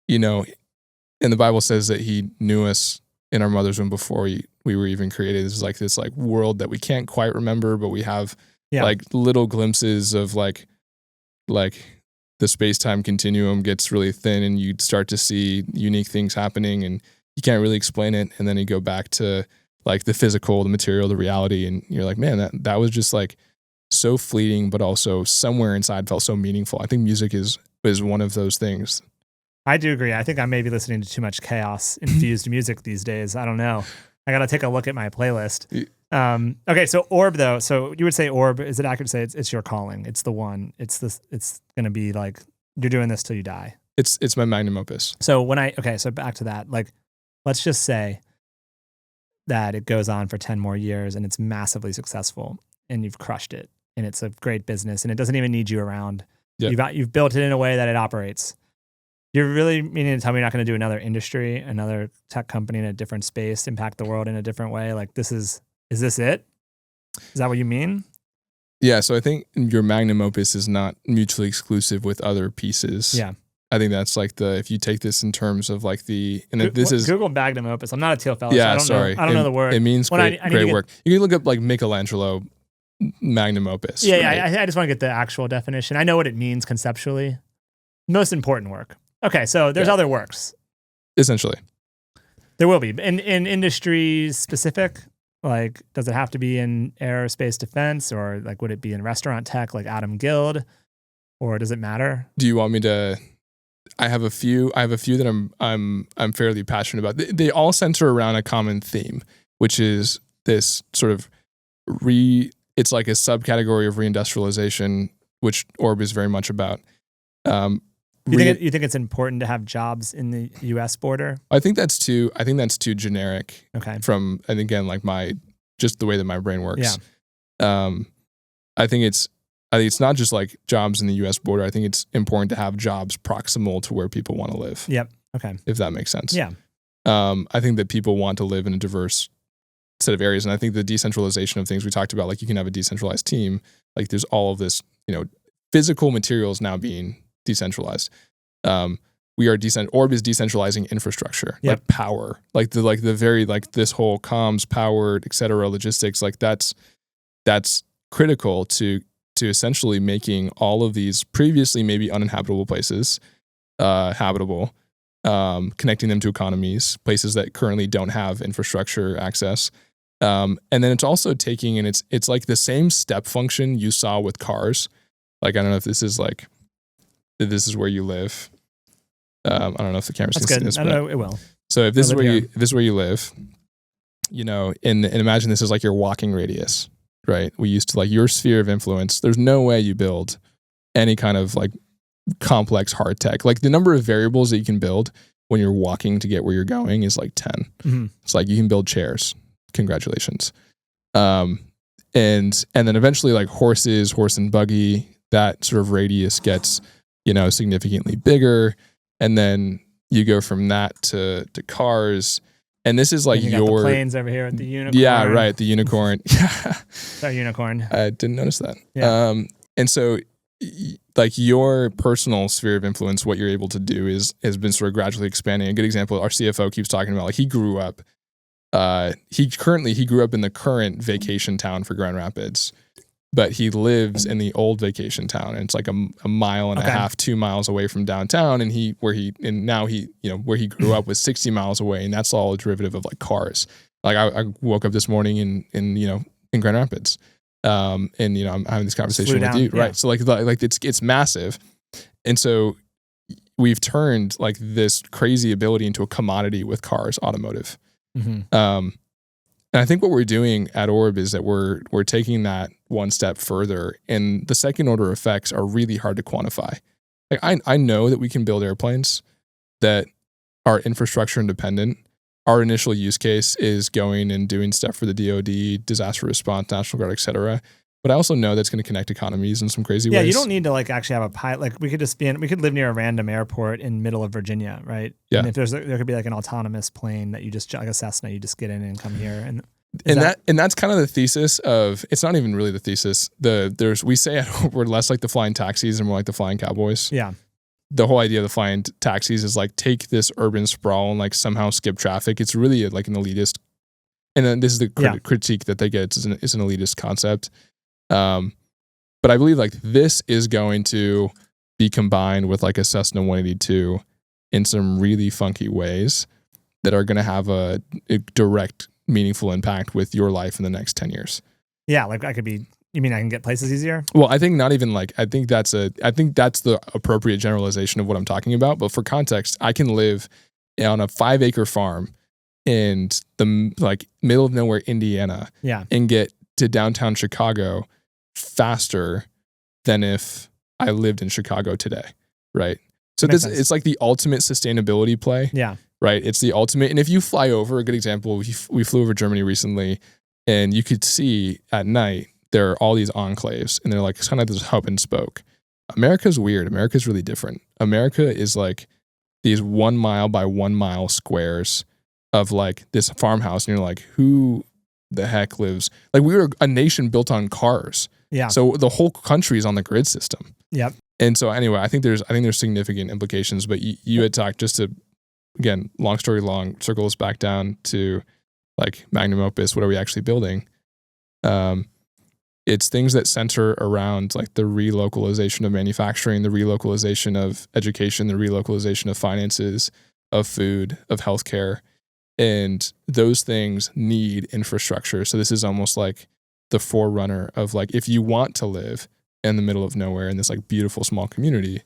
and the Bible says that he knew us in our mother's womb before we were even created. This is like this like world that we can't quite remember, but we have like little glimpses of like the space-time continuum gets really thin and you start to see unique things happening and you can't really explain it. And then you go back to like the physical, the material, the reality. And you're like, man, that was just like so fleeting, but also somewhere inside felt so meaningful. I think music is one of those things. I do agree. I think I may be listening to too much chaos infused music these days. I don't know. I got to take a look at my playlist. Okay, so Orb though. So you would say Orb, is it accurate to say it's your calling? It's the one. It's going to be like you're doing this till you die. It's my magnum opus. So so back to that. Like, let's just say that it goes on for 10 more years and it's massively successful and you've crushed it and it's a great business and it doesn't even need you around. Yep. You've built it in a way that it operates. You're really meaning to tell me you're not going to do another industry, another tech company in a different space, impact the world in a different way? Like is this it? Is that what you mean? Yeah. So I think your magnum opus is not mutually exclusive with other pieces. Yeah. I think that's like if you take this in terms of like Google magnum opus. I'm not a Thiel Fellow. Yeah. So I don't know the word. It means great work. You can look up like Michelangelo magnum opus. Yeah. Right? Yeah. I just want to get the actual definition. I know what it means conceptually. Most important work. Okay, so there's other works. Essentially. There will be. In industry specific, like does it have to be in aerospace defense or like would it be in restaurant tech like Adam Guild or does it matter? Do you want me to I have a few that I'm fairly passionate about. They all center around a common theme, which is this sort of it's like a subcategory of reindustrialization, which Orb is very much about. You think it's important to have jobs in the U.S. border? I think that's too generic. Okay. And again, like just the way that my brain works. Yeah. I think it's not just like jobs in the U.S. border. I think it's important to have jobs proximal to where people want to live. Yep. Okay. If that makes sense. Yeah. I think that people want to live in a diverse set of areas, and I think the decentralization of things we talked about, like you can have a decentralized team. Like there's all of this, physical materials now being decentralized. Orb is decentralizing infrastructure, like power, like the very this whole comms, power, et cetera, logistics. Like that's critical to essentially making all of these previously maybe uninhabitable places habitable, connecting them to economies, places that currently don't have infrastructure access. And then it's also taking, and it's like the same step function you saw with cars. Like I don't know if this is where you live. I don't know if the camera's That's going to good. see this. I don't know, it will. So if this is where you live, and imagine this is like your walking radius, right? We used to like your sphere of influence. There's no way you build any kind of like complex hard tech. Like the number of variables that you can build when you're walking to get where you're going is like 10. Mm-hmm. It's like you can build chairs. Congratulations. And then eventually like horse and buggy, that sort of radius gets significantly bigger, and then you go from that to cars, and this is like you got the planes over here at the unicorn. Yeah, right, the unicorn. Sorry, unicorn. I didn't notice that. Yeah. And so, like your personal sphere of influence, what you're able to do has been sort of gradually expanding. A good example, our CFO keeps talking about, like he grew up. He grew up in the current vacation town for Grand Rapids. But he lives in the old vacation town, and it's like a mile and a half, 2 miles away from downtown. And where he grew up was 60 miles away, and that's all a derivative of like cars. Like I woke up this morning in Grand Rapids, and I'm having this conversation with you, right? So like it's massive, and so we've turned like this crazy ability into a commodity with cars, automotive. Mm-hmm. And I think what we're doing at Orb is that we're taking that one step further, and the second order effects are really hard to quantify. Like I know that we can build airplanes that are infrastructure independent. Our initial use case is going and doing stuff for the DoD, disaster response, National Guard, et cetera. But I also know that's going to connect economies in some crazy ways. Yeah, you don't need to like actually have a pilot. Like we could live near a random airport in middle of Virginia, right? Yeah. And if there could be like an autonomous plane that you just like a Cessna, you just get in and come here, and that's kind of the thesis of. It's not even really the thesis. We say we're less like the flying taxis and more like the flying cowboys. Yeah. The whole idea of the flying taxis is like take this urban sprawl and like somehow skip traffic. It's really like an elitist, and then this is the critique that they get. It's an elitist concept. But I believe like this is going to be combined with like a Cessna 182 in some really funky ways that are going to have a direct, meaningful impact with your life in the next 10 years. Yeah, like you mean I can get places easier? Well, I think not even like, I think that's the appropriate generalization of what I'm talking about. But for context, I can live on a 5-acre farm in the like middle of nowhere, Indiana, and get to downtown Chicago faster than if I lived in Chicago today, right? So it's like the ultimate sustainability play. Yeah. Right. It's the ultimate. And if you fly over, a good example, we flew over Germany recently, and you could see at night there are all these enclaves, and they're like kind of this hub and spoke. America's weird. America's really different. America is like these 1 mile by 1 mile squares of like this farmhouse, and you're like, who the heck lives? Like, we were a nation built on cars. Yeah. So the whole country is on the grid system. Yep. And so anyway, I think there's significant implications. But you had talked, just to, again, long story long, circle us back down to like magnum opus. What are we actually building? It's things that center around like the relocalization of manufacturing, the relocalization of education, the relocalization of finances, of food, of healthcare. And those things need infrastructure. So this is almost like the forerunner of like, if you want to live in the middle of nowhere in this like beautiful small community,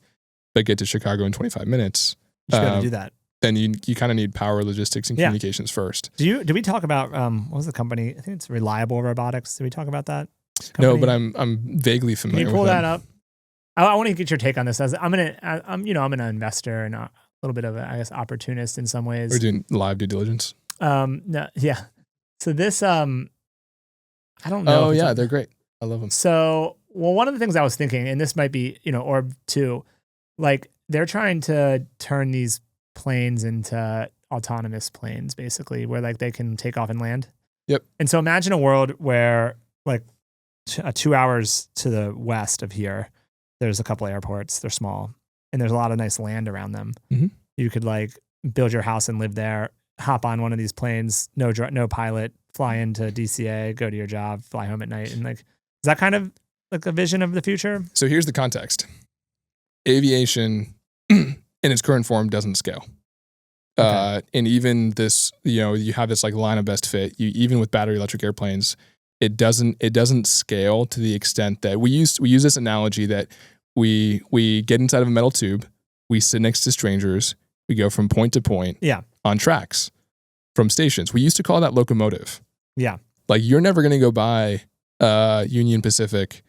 but get to Chicago in 25 minutes, you should be able to do that. Then you kind of need power, logistics, and communications first. Did we talk about what was the company? I think it's Reliable Robotics. Did we talk about that company? No, but I'm vaguely familiar. Can you pull with that them. up? I want to get your take on this. I'm an investor and a little bit of I guess opportunist in some ways. We're doing live due diligence. No, yeah. So this I don't know. Oh yeah, they're great. I love them. So one of the things I was thinking, and this might be Orb too, like they're trying to turn these planes into autonomous planes, basically, where like they can take off and land. Yep. And so imagine a world where like 2 hours to the west of here, there's a couple airports. They're small, and there's a lot of nice land around them. Mm-hmm. You could like build your house and live there. Hop on one of these planes, no pilot, fly into DCA, go to your job, fly home at night, and like, is that kind of like a vision of the future? So here's the context: aviation, in its current form, doesn't scale. Okay. And even this, you have this like line of best fit. Even with battery electric airplanes, it doesn't scale to the extent that we use this analogy that we get inside of a metal tube, we sit next to strangers, we go from point to point on tracks from stations. We used to call that locomotive. Yeah. Like, you're never going to go buy a Union Pacific,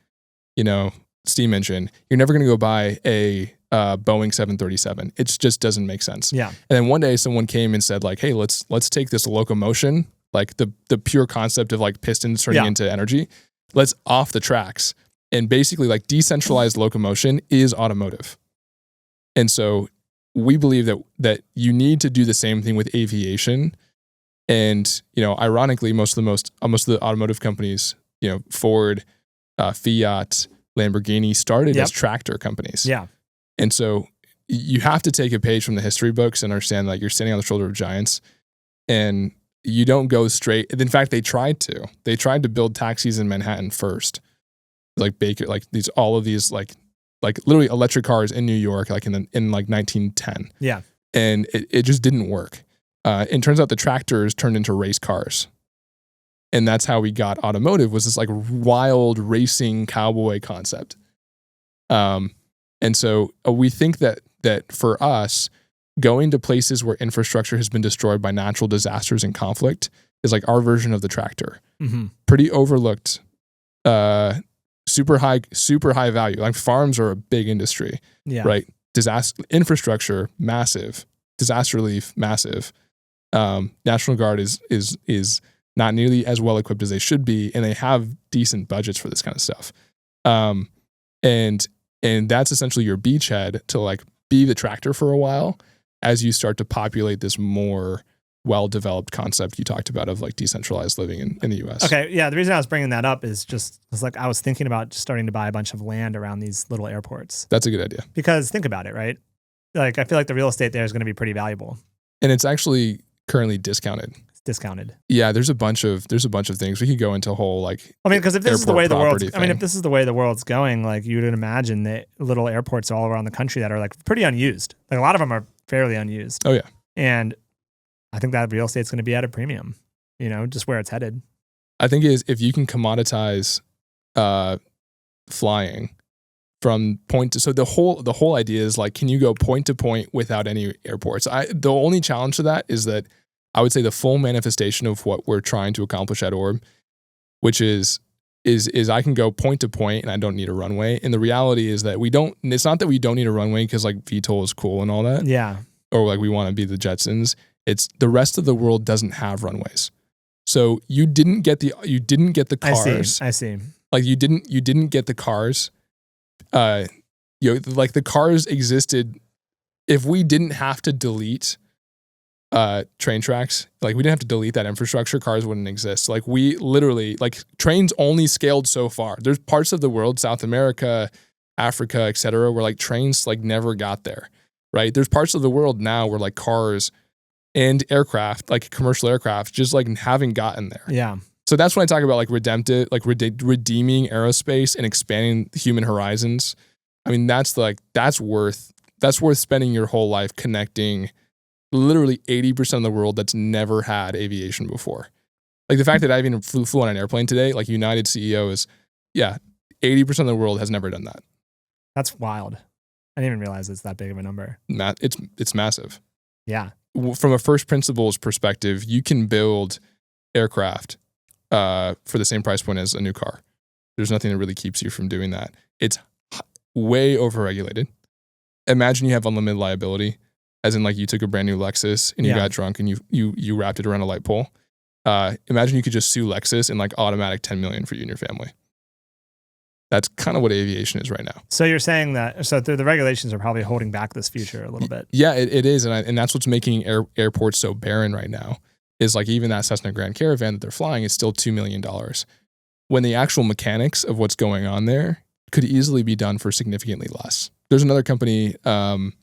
steam engine. You're never going to go buy a Boeing 737. It just doesn't make sense. Yeah. And then one day someone came and said like, hey, let's take this locomotion, like the pure concept of like pistons turning into energy. Let's off the tracks. And basically like decentralized locomotion is automotive. And so we believe that you need to do the same thing with aviation. And, ironically, most of the automotive companies, Ford, Fiat, Lamborghini started as tractor companies. Yeah. And so you have to take a page from the history books and understand that you're standing on the shoulder of giants, and you don't go straight. In fact, they tried to build taxis in Manhattan first, like Baker, like all of these like literally electric cars in New York, like in like 1910. Yeah. And it just didn't work. It turns out the tractors turned into race cars. And that's how we got automotive, was this like wild racing cowboy concept. And so we think that for us, going to places where infrastructure has been destroyed by natural disasters and conflict is like our version of the tractor. Mm-hmm. Pretty overlooked, super high value. Like, farms are a big industry, right? Disaster infrastructure, massive. Disaster relief, massive. National Guard is not nearly as well equipped as they should be, and they have decent budgets for this kind of stuff. And that's essentially your beachhead to like be the tractor for a while as you start to populate this more well-developed concept you talked about of like decentralized living in the US. Okay. Yeah. The reason I was bringing that up is like I was thinking about just starting to buy a bunch of land around these little airports. That's a good idea. Because think about it, right? Like, I feel like the real estate there is going to be pretty valuable. And it's actually currently discounted. discounted. Yeah, there's a bunch of things. We could go into a whole like. I mean, because if this is the way the world's, thing. if this is the way the world's going, like you would imagine that little airports all around the country that are like pretty unused. Like a lot of them are fairly unused. Oh yeah. And I think that real estate's going to be at a premium. Just where it's headed. I think if you can commoditize flying from point to, so the whole idea is like, can you go point to point without any airports? The only challenge to that is that I would say the full manifestation of what we're trying to accomplish at Orb, which is I can go point to point and I don't need a runway. And the reality is that it's not that we don't need a runway because like VTOL is cool and all that. Yeah. Or like we want to be the Jetsons. It's the rest of the world doesn't have runways. So you didn't get the cars. I see. Like you didn't get the cars. Like the cars existed. If we didn't have to delete train tracks, like we didn't have to delete that infrastructure, cars wouldn't exist. Like we literally, like trains only scaled so far. There's parts of the world, South America, Africa, etc., where like trains like never got there. Right? There's parts of the world now where like cars and aircraft, like commercial aircraft, just like haven't gotten there. Yeah. So that's when I talk about like redemptive, like redeeming aerospace and expanding human horizons. I mean, that's worth spending your whole life connecting literally 80% of the world that's never had aviation before. Like the fact that I even flew on an airplane today, like United CEO is, 80% of the world has never done that. That's wild. I didn't even realize it's that big of a number. It's massive. Yeah. From a first principles perspective, you can build aircraft for the same price point as a new car. There's nothing that really keeps you from doing that. It's way overregulated. Imagine you have unlimited liability, as in like you took a brand new Lexus and you got drunk and you wrapped it around a light pole. Imagine you could just sue Lexus and like automatic $10 million for you and your family. That's kind of what aviation is right now. So you're saying that, the regulations are probably holding back this future a little bit. Yeah, it is. And that's what's making airports so barren right now is like even that Cessna Grand Caravan that they're flying is still $2 million. When the actual mechanics of what's going on there could easily be done for significantly less. There's another company, Amp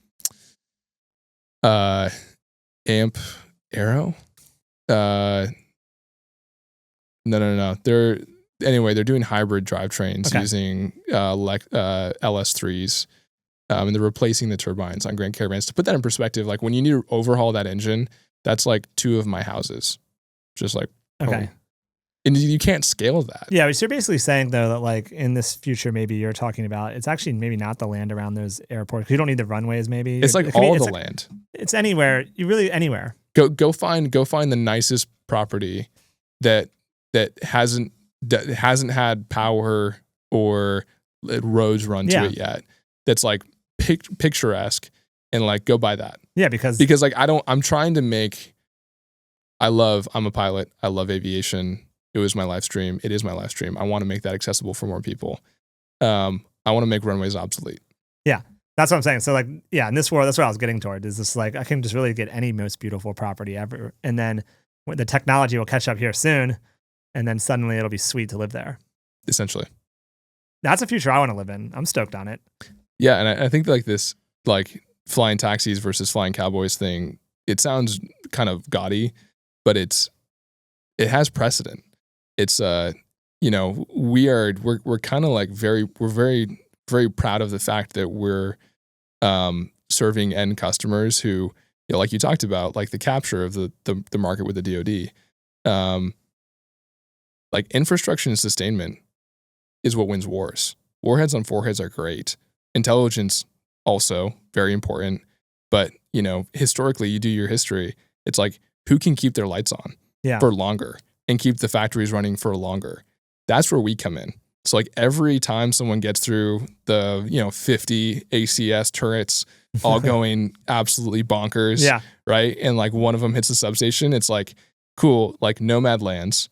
Aero. No. They're doing hybrid drivetrains using LS3s, and they're replacing the turbines on Grand Caravans. To put that in perspective, like when you need to overhaul that engine, that's like 2 of my houses, just like okay. And you can't scale that. Yeah, so you're basically saying though that like in this future, maybe you're talking about it's actually maybe not the land around those airports. You don't need the runways. Maybe it's like all the land. It's anywhere. Anywhere. Go find the nicest property that hasn't had power or roads run to it yet. That's like picturesque, and like go buy that. Yeah, because like I'm trying to make. I'm a pilot. I love aviation. It was my life stream. It is my life stream. I want to make that accessible for more people. I want to make runways obsolete. Yeah, that's what I'm saying. So like, yeah, in this world, that's what I was getting toward. Is this like I can just really get any most beautiful property ever, and then the technology will catch up here soon, and then suddenly it'll be sweet to live there. Essentially, that's a future I want to live in. I'm stoked on it. Yeah, and I think like this, like flying taxis versus flying cowboys thing. It sounds kind of gaudy, but it has precedent. It's we're kind of like very very proud of the fact that we're serving end customers who, like you talked about, like the capture of the market with the DoD. Like infrastructure and sustainment is what wins wars. Warheads on foreheads are great. Intelligence also very important, but historically, you do your history. It's like who can keep their lights on for longer and keep the factories running for longer. That's where we come in. So like every time someone gets through the 50 ACS turrets all going absolutely bonkers, right? And like one of them hits the substation, it's like cool, like Nomad lands,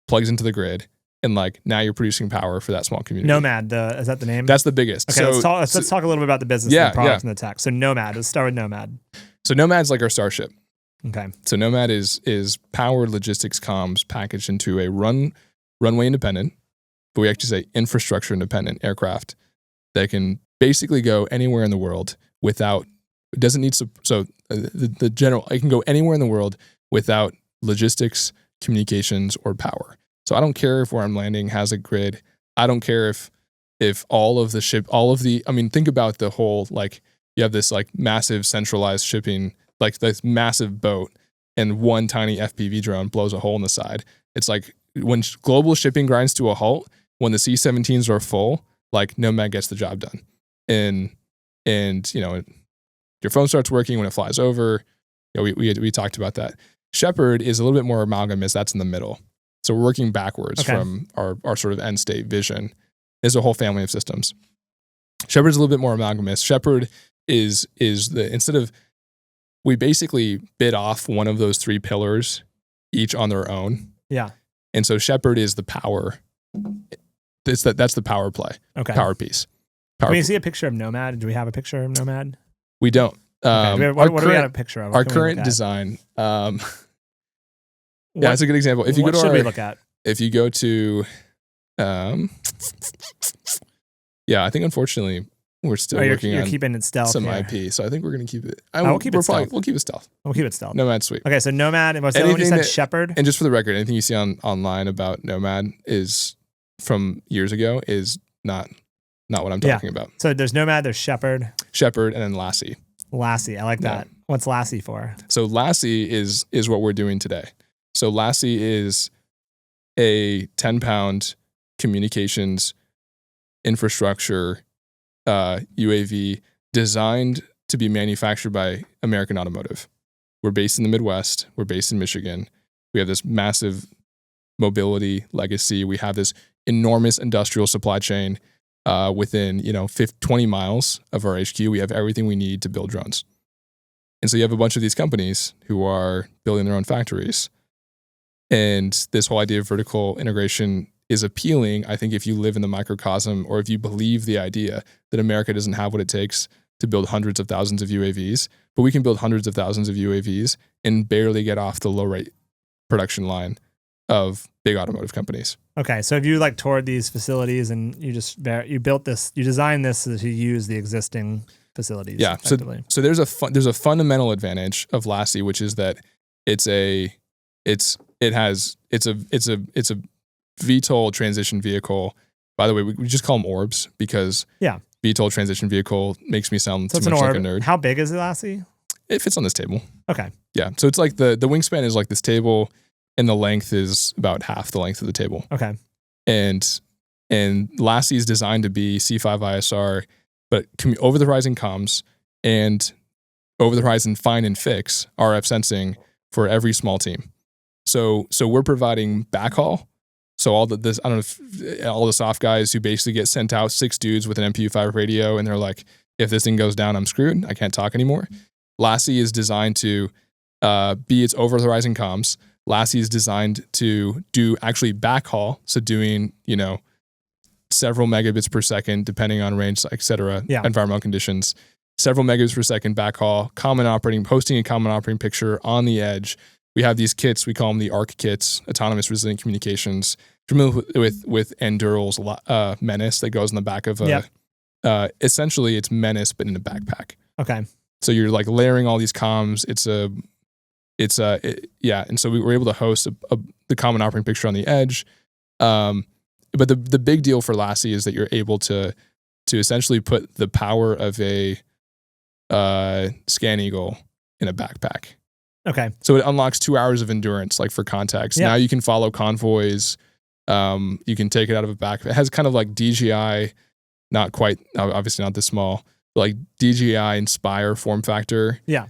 plugs into the grid, and like now you're producing power for that small community. Nomad, is that the name? That's the biggest. Okay, let's talk a little bit about the business and the product and the tech. So Nomad, let's start with Nomad. So Nomad's like our starship. Okay. So Nomad is powered logistics comms packaged into a runway independent, but we actually say infrastructure independent aircraft that can basically go anywhere in the world without, it doesn't need, the general, it can go anywhere in the world without logistics, communications, or power. So I don't care if where I'm landing has a grid. I don't care if all of the I mean, think about the whole, like, you have this like massive centralized shipping, like this massive boat, and one tiny FPV drone blows a hole in the side. It's like when global shipping grinds to a halt, when the C-17s are full, like Nomad gets the job done. And you know, your phone starts working when it flies over. You know, we talked about that. Shepherd is a little bit more amalgamous. That's in the middle. So we're working backwards from our sort of end state vision. There's a whole family of systems. Shepherd's a little bit more amalgamous. Shepherd is we basically bit off one of those three pillars each on their own. Yeah. And so Shepherd is the power. That's the power play. Okay. Power piece. Can we see a picture of Nomad? Do we have a picture of Nomad? We don't. Okay. What do we have a picture of? Our current design. Yeah, that's a good example. If you what should we look at? If you go to, yeah, I think unfortunately we're still working on keeping it stealth some IP, so I think we're going to keep it. We'll keep it stealth. We'll keep it stealth. We'll keep it stealth. Nomad's sweet. Okay, so Nomad, and what's the one you said? Shepherd? And just for the record, anything you see online about Nomad is from years ago is not what I'm talking about. So there's Nomad, there's Shepherd. Shepherd, and then Lassie. Lassie, I like that. What's Lassie for? So Lassie is what we're doing today. So Lassie is a 10-pound communications infrastructure UAV designed to be manufactured by American Automotive. We're based in the Midwest. We're based in Michigan. We have this massive mobility legacy. We have this enormous industrial supply chain within 20 miles of our HQ. We have everything we need to build drones. And so you have a bunch of these companies who are building their own factories. And this whole idea of vertical integration is appealing, I think, if you live in the microcosm or if you believe the idea that America doesn't have what it takes to build hundreds of thousands of UAVs, but we can build hundreds of thousands of UAVs and barely get off the low rate production line of big automotive companies. Okay, so if you like toured these facilities and you built this, you designed this to use the existing facilities. Yeah, so there's a fundamental advantage of Lassie, which is that it's a VTOL transition vehicle. By the way, we just call them orbs because VTOL transition vehicle makes me sound too much like a nerd. How big is the Lassie? It fits on this table. Okay. Yeah. So it's like the wingspan is like this table and the length is about half the length of the table. Okay. And Lassie is designed to be C5 ISR, but over the horizon comms and over the horizon find and fix RF sensing for every small team. So we're providing backhaul. So all the soft guys who basically get sent out, 6 dudes with an MPU-5 radio, and they're like, if this thing goes down, I'm screwed. I can't talk anymore. Lassie is designed to be its over the horizon comms. Lassie is designed to do actually backhaul, so doing several megabits per second, depending on range, et cetera, environmental conditions. Several megabits per second backhaul, hosting a common operating picture on the edge. We have these kits, we call them the ARC kits, Autonomous Resilient Communications. Familiar with Endural's Menace that goes in the back of essentially it's Menace, but in a backpack. Okay. So you're like layering all these comms. And so we were able to host the common operating picture on the edge. But the big deal for Lassie is that you're able to essentially put the power of a Scan Eagle in a backpack. Okay. So it unlocks 2 hours of endurance, like for context. Yeah. Now you can follow convoys. You can take it out of a backpack. It has kind of like DJI, not quite, obviously not this small, but like DJI Inspire form factor. Yeah.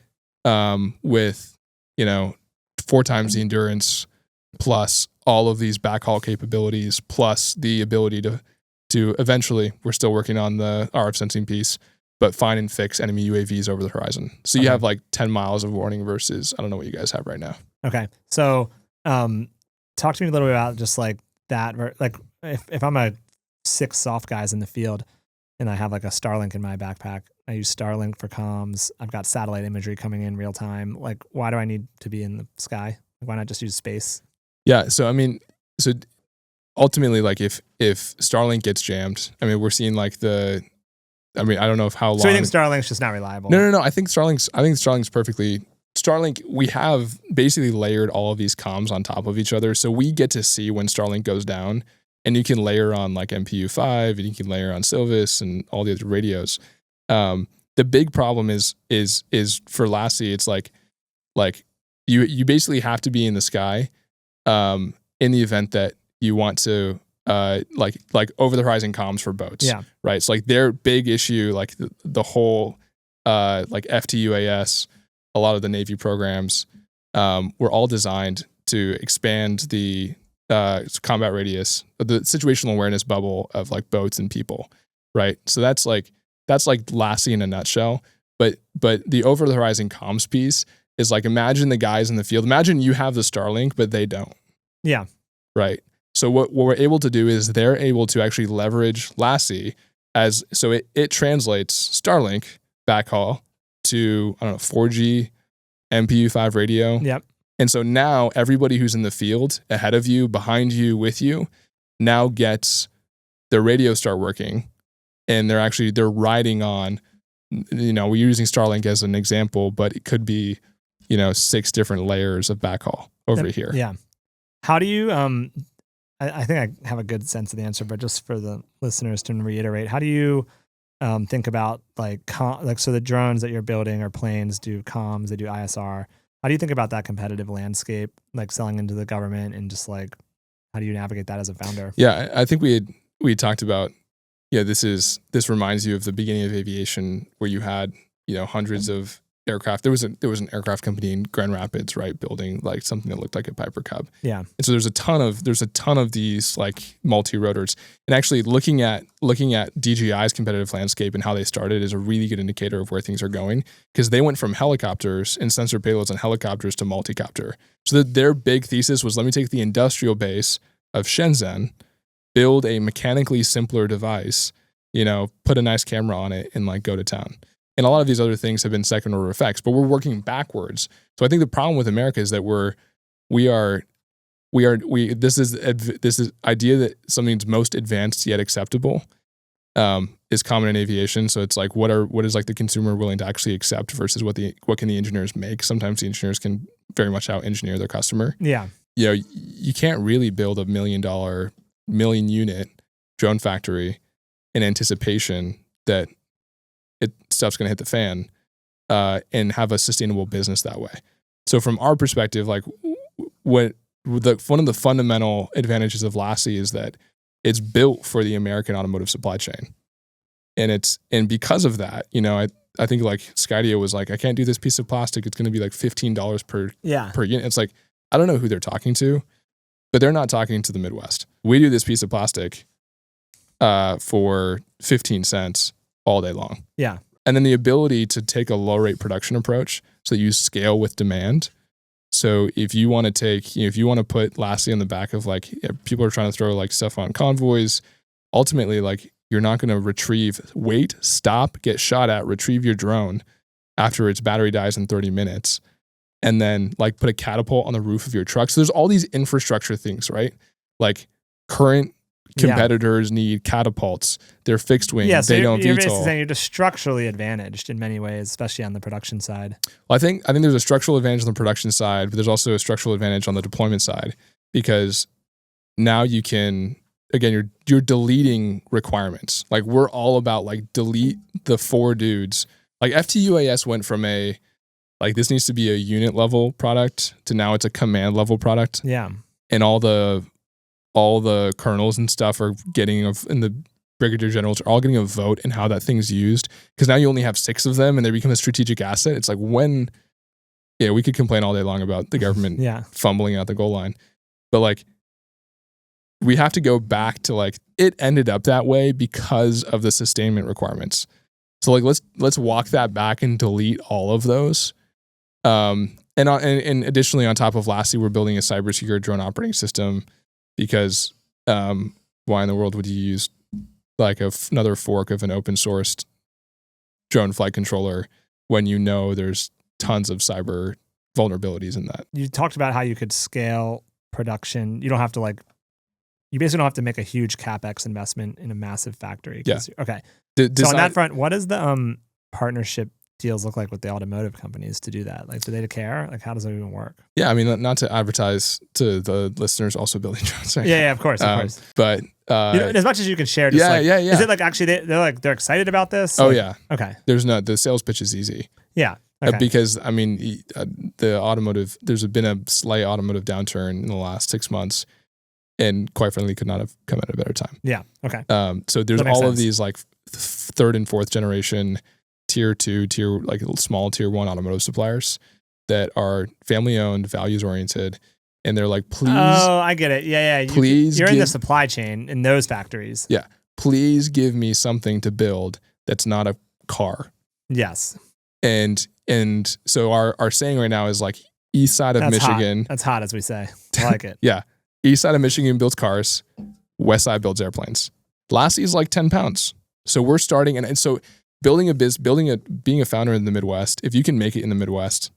With 4 times the endurance, plus all of these backhaul capabilities, plus the ability to eventually, we're still working on the RF sensing piece, but find and fix enemy UAVs over the horizon. So you have like 10 miles of warning versus, I don't know what you guys have right now. Okay. So talk to me a little bit about just like that. Like if I'm a 6 soft guys in the field and I have like a Starlink in my backpack, I use Starlink for comms. I've got satellite imagery coming in real time. Like, why do I need to be in the sky? Why not just use space? Yeah. So, ultimately, like if Starlink gets jammed, we're seeing like I don't know how long. So you think Starlink's just not reliable? No. I think Starlink's Starlink, we have basically layered all of these comms on top of each other. So we get to see when Starlink goes down, and you can layer on like MPU5 and you can layer on Silvis and all the other radios. The big problem is for Lassie, it's like you basically have to be in the sky in the event that you want to like over the horizon comms for boats. Yeah. Right. It's like their big issue, like the whole like FTUAS, a lot of the Navy programs were all designed to expand the combat radius, the situational awareness bubble of like boats and people. Right. So that's like Lassie in a nutshell. But the over the horizon comms piece is like, imagine the guys in the field. Imagine you have the Starlink, but they don't. Yeah. Right. So what we're able to do is they're able to actually leverage Lassie so it translates Starlink backhaul to, I don't know, 4G MPU5 radio. Yep. And so now everybody who's in the field ahead of you, behind you, with you, now gets their radio start working, and they're riding on, we're using Starlink as an example, but it could be, 6 different layers of backhaul over here. Yeah. How do you, I think I have a good sense of the answer, but just for the listeners to reiterate, how do you think about so the drones that you're building or planes do comms, they do ISR. How do you think about that competitive landscape, like selling into the government, and just like, how do you navigate that as a founder? Yeah, I think we talked about, this reminds you of the beginning of aviation, where you had, hundreds of aircraft. There was an aircraft company in Grand Rapids, right, building like something that looked like a Piper Cub. Yeah. And so there's a ton of these like multi-rotors. And actually looking at DJI's competitive landscape and how they started is a really good indicator of where things are going, because they went from helicopters and sensor payloads on helicopters to multicopter. So their big thesis was, let me take the industrial base of Shenzhen, build a mechanically simpler device, put a nice camera on it, and like go to town. And a lot of these other things have been second order effects, but we're working backwards. So I think the problem with America is that this is idea that something's most advanced yet acceptable is common in aviation. So it's like, what is like the consumer willing to actually accept versus what can the engineers make? Sometimes the engineers can very much out engineer their customer. Yeah. You can't really build $1 million unit drone factory in anticipation that stuff's going to hit the fan and have a sustainable business that way. So from our perspective, like one of the fundamental advantages of Lassie is that it's built for the American automotive supply chain. And because of that, I think like Skydio was like, I can't do this piece of plastic. It's going to be like $15 per unit. It's like, I don't know who they're talking to, but they're not talking to the Midwest. We do this piece of plastic for 15 cents all day long. Yeah. And then the ability to take a low rate production approach so that you scale with demand. So if you want to put Lassie on the back of like, people are trying to throw like stuff on convoys, ultimately like you're not going to wait, stop, get shot at, retrieve your drone after its battery dies in 30 minutes, and then like put a catapult on the roof of your truck. So there's all these infrastructure things, right? Like current competitors need catapults. They're fixed wing. Yeah, so they don't you're basically VTOL. saying you're just structurally advantaged in many ways, especially on the production side. Well, I think there's a structural advantage on the production side, but there's also a structural advantage on the deployment side, because now you can, again, you're deleting requirements. Like we're all about like delete the 4 dudes. Like FTUAS went from this needs to be a unit level product to now it's a command level product. Yeah. And all the colonels and stuff are getting and the brigadier generals are all getting a vote in how that thing's used, because now you only have 6 of them and they become a strategic asset. It's like we could complain all day long about the government fumbling out the goal line, but like we have to go back to like it ended up that way because of the sustainment requirements. So like let's walk that back and delete all of those. And additionally, on top of Lassie, we're building a cybersecure drone operating system, because why in the world would you use like another fork of an open sourced drone flight controller when there's tons of cyber vulnerabilities in that? You talked about how you could scale production. You don't have to you basically don't have to make a huge CapEx investment in a massive factory. Yeah. Okay. So on that front, what does the partnership deals look like with the automotive companies to do that? Like, do they care? Like, how does that even work? Yeah, I mean, not to advertise to the listeners, also building drones. Right? Yeah, of course. But as much as you can share. Just yeah. Is it like actually they're excited about this? Oh like, yeah. Okay. The sales pitch is easy. Yeah. Okay. Because I mean, the automotive. There's been a slight automotive downturn in the last 6 months, and quite frankly, could not have come at a better time. Yeah. Okay. So there's all sense. of these like third and fourth generation tier 2, like small tier 1 automotive suppliers that are family owned, values oriented, and they're like, please. Oh, I get it. Yeah. You're in the supply chain in those factories. Yeah. Please give me something to build that's not a car. Yes. And so our saying right now is like east side of Michigan. Hot. That's hot, as we say. I like it. Yeah. East side of Michigan builds cars. West side builds airplanes. Lassie is like 10 pounds. So we're starting. And so being a founder in the Midwest, if you can make it in the Midwest,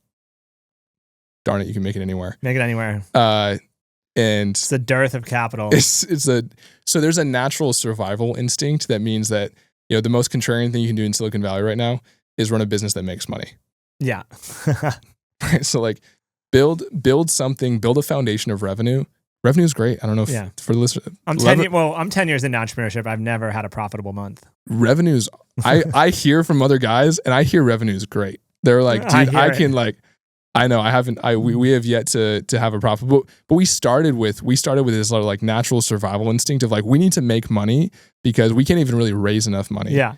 darn it, you can make it anywhere. Make it anywhere. And it's the dearth of capital. So there's a natural survival instinct that means that, the most contrarian thing you can do in Silicon Valley right now is run a business that makes money. Yeah. Right. So like build something, build a foundation of revenue. Revenue is great. I don't know if for the listener. I'm 10 years into entrepreneurship. I've never had a profitable month. Revenues. I hear from other guys and I hear revenue is great. They're like, dude, we have yet to have a profit. But we started with this like natural survival instinct of like, we need to make money because we can't even really raise enough money. Yeah.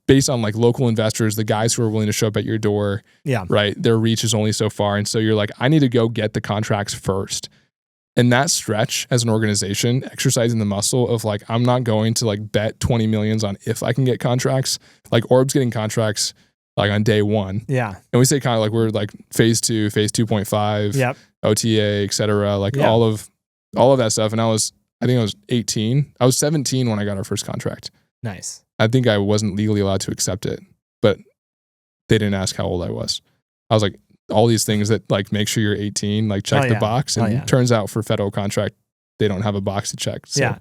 Based on like local investors, the guys who are willing to show up at your door. Yeah. Right. Their reach is only so far. And so you're like, I need to go get the contracts first. And that stretch as an organization, exercising the muscle of like, I'm not going to like bet 20 millions on if I can get contracts. Like Orb's getting contracts like on day 1. Yeah. And we say kind of like we're like phase 2, phase 2.5, yep. OTA, et cetera, like all of that stuff. And I think I was 18. I was 17 when I got our first contract. Nice. I think I wasn't legally allowed to accept it, but they didn't ask how old I was. I was like, all these things that like make sure you're 18, like check the box. And turns out for federal contract, they don't have a box to check. So,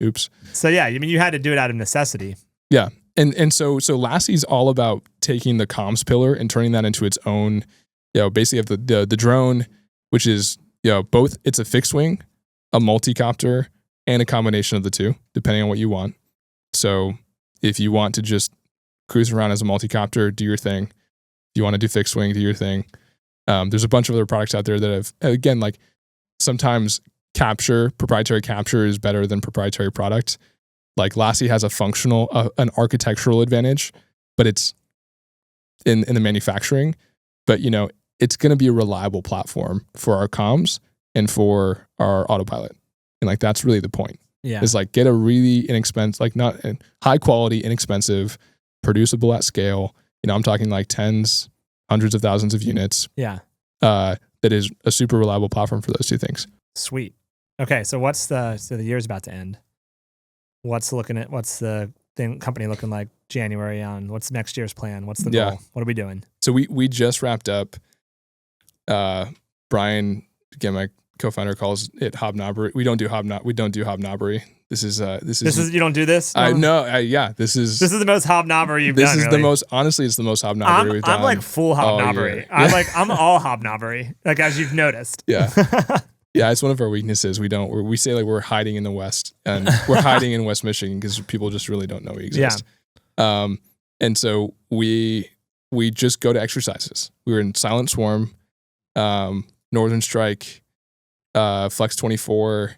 oops. So yeah, I mean, you had to do it out of necessity. Yeah. And so Lassie's all about taking the comms pillar and turning that into its own, basically have the drone, which is, both, it's a fixed wing, a multi-copter, and a combination of the two, depending on what you want. So if you want to just cruise around as a multi-copter, do your thing. If you want to do fixed wing, do your thing. There's a bunch of other products out there that have, again, like sometimes proprietary capture is better than proprietary product. Like Lassie has an architectural advantage, but it's in the manufacturing. But, it's going to be a reliable platform for our comms and for our autopilot. And like, that's really the point. Yeah. Is like get a really inexpensive, like not high quality, inexpensive, producible at scale. I'm talking like tens, hundreds of thousands of units. Yeah. That is a super reliable platform for those two things. Sweet. Okay. So the year's about to end. What's the company looking like January on? What's next year's plan? What's the goal? What are we doing? So we just wrapped up, Brian, again, my co-founder, calls it hobnobbery. We don't do hobnobbery. This is you don't do this? This is the most hobnobbery you've done. This is really. It's the most hobnobbery we've done. I'm like full hobnobbery. I'm all hobnobbery, like as you've noticed. Yeah. Yeah, it's one of our weaknesses. We say like we're hiding in the West, and we're hiding in West Michigan because people just really don't know we exist. Yeah. And so we just go to exercises. We were in Silent Swarm, Northern Strike, Flex 24,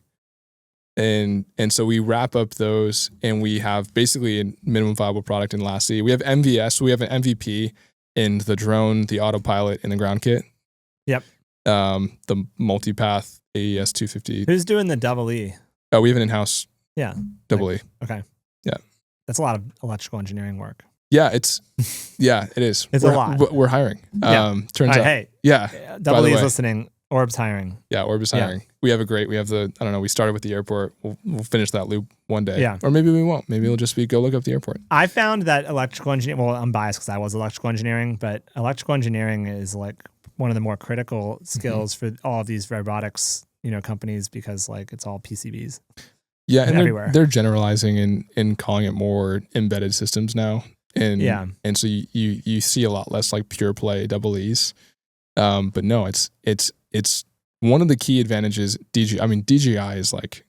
and so we wrap up those, and we have basically a minimum viable product in Lassie. We have MVS, so we have an MVP in the drone, the autopilot, and the ground kit. Yep. The multipath AES 250. Who's doing the double E? Oh, we have an in-house. Yeah. Double E. Okay. Yeah. That's a lot of electrical engineering work. Yeah, it is. It's a lot. But we're hiring. Turns out. Hey. Yeah. Double E is listening. Orb's hiring. Yeah, Orb is hiring. Yeah. We started with the airport. We'll finish that loop one day. Yeah. Or maybe we won't. Maybe it'll just be go look up the airport. I found that electrical engineering, well, I'm biased because I was electrical engineering, but electrical engineering is like one of the more critical skills for all of these robotics, companies, because like it's all PCBs. Yeah, and everywhere. They're generalizing and calling it more embedded systems now. And so you see a lot less like pure play double E's. But no, it's one of the key advantages. DGI is like,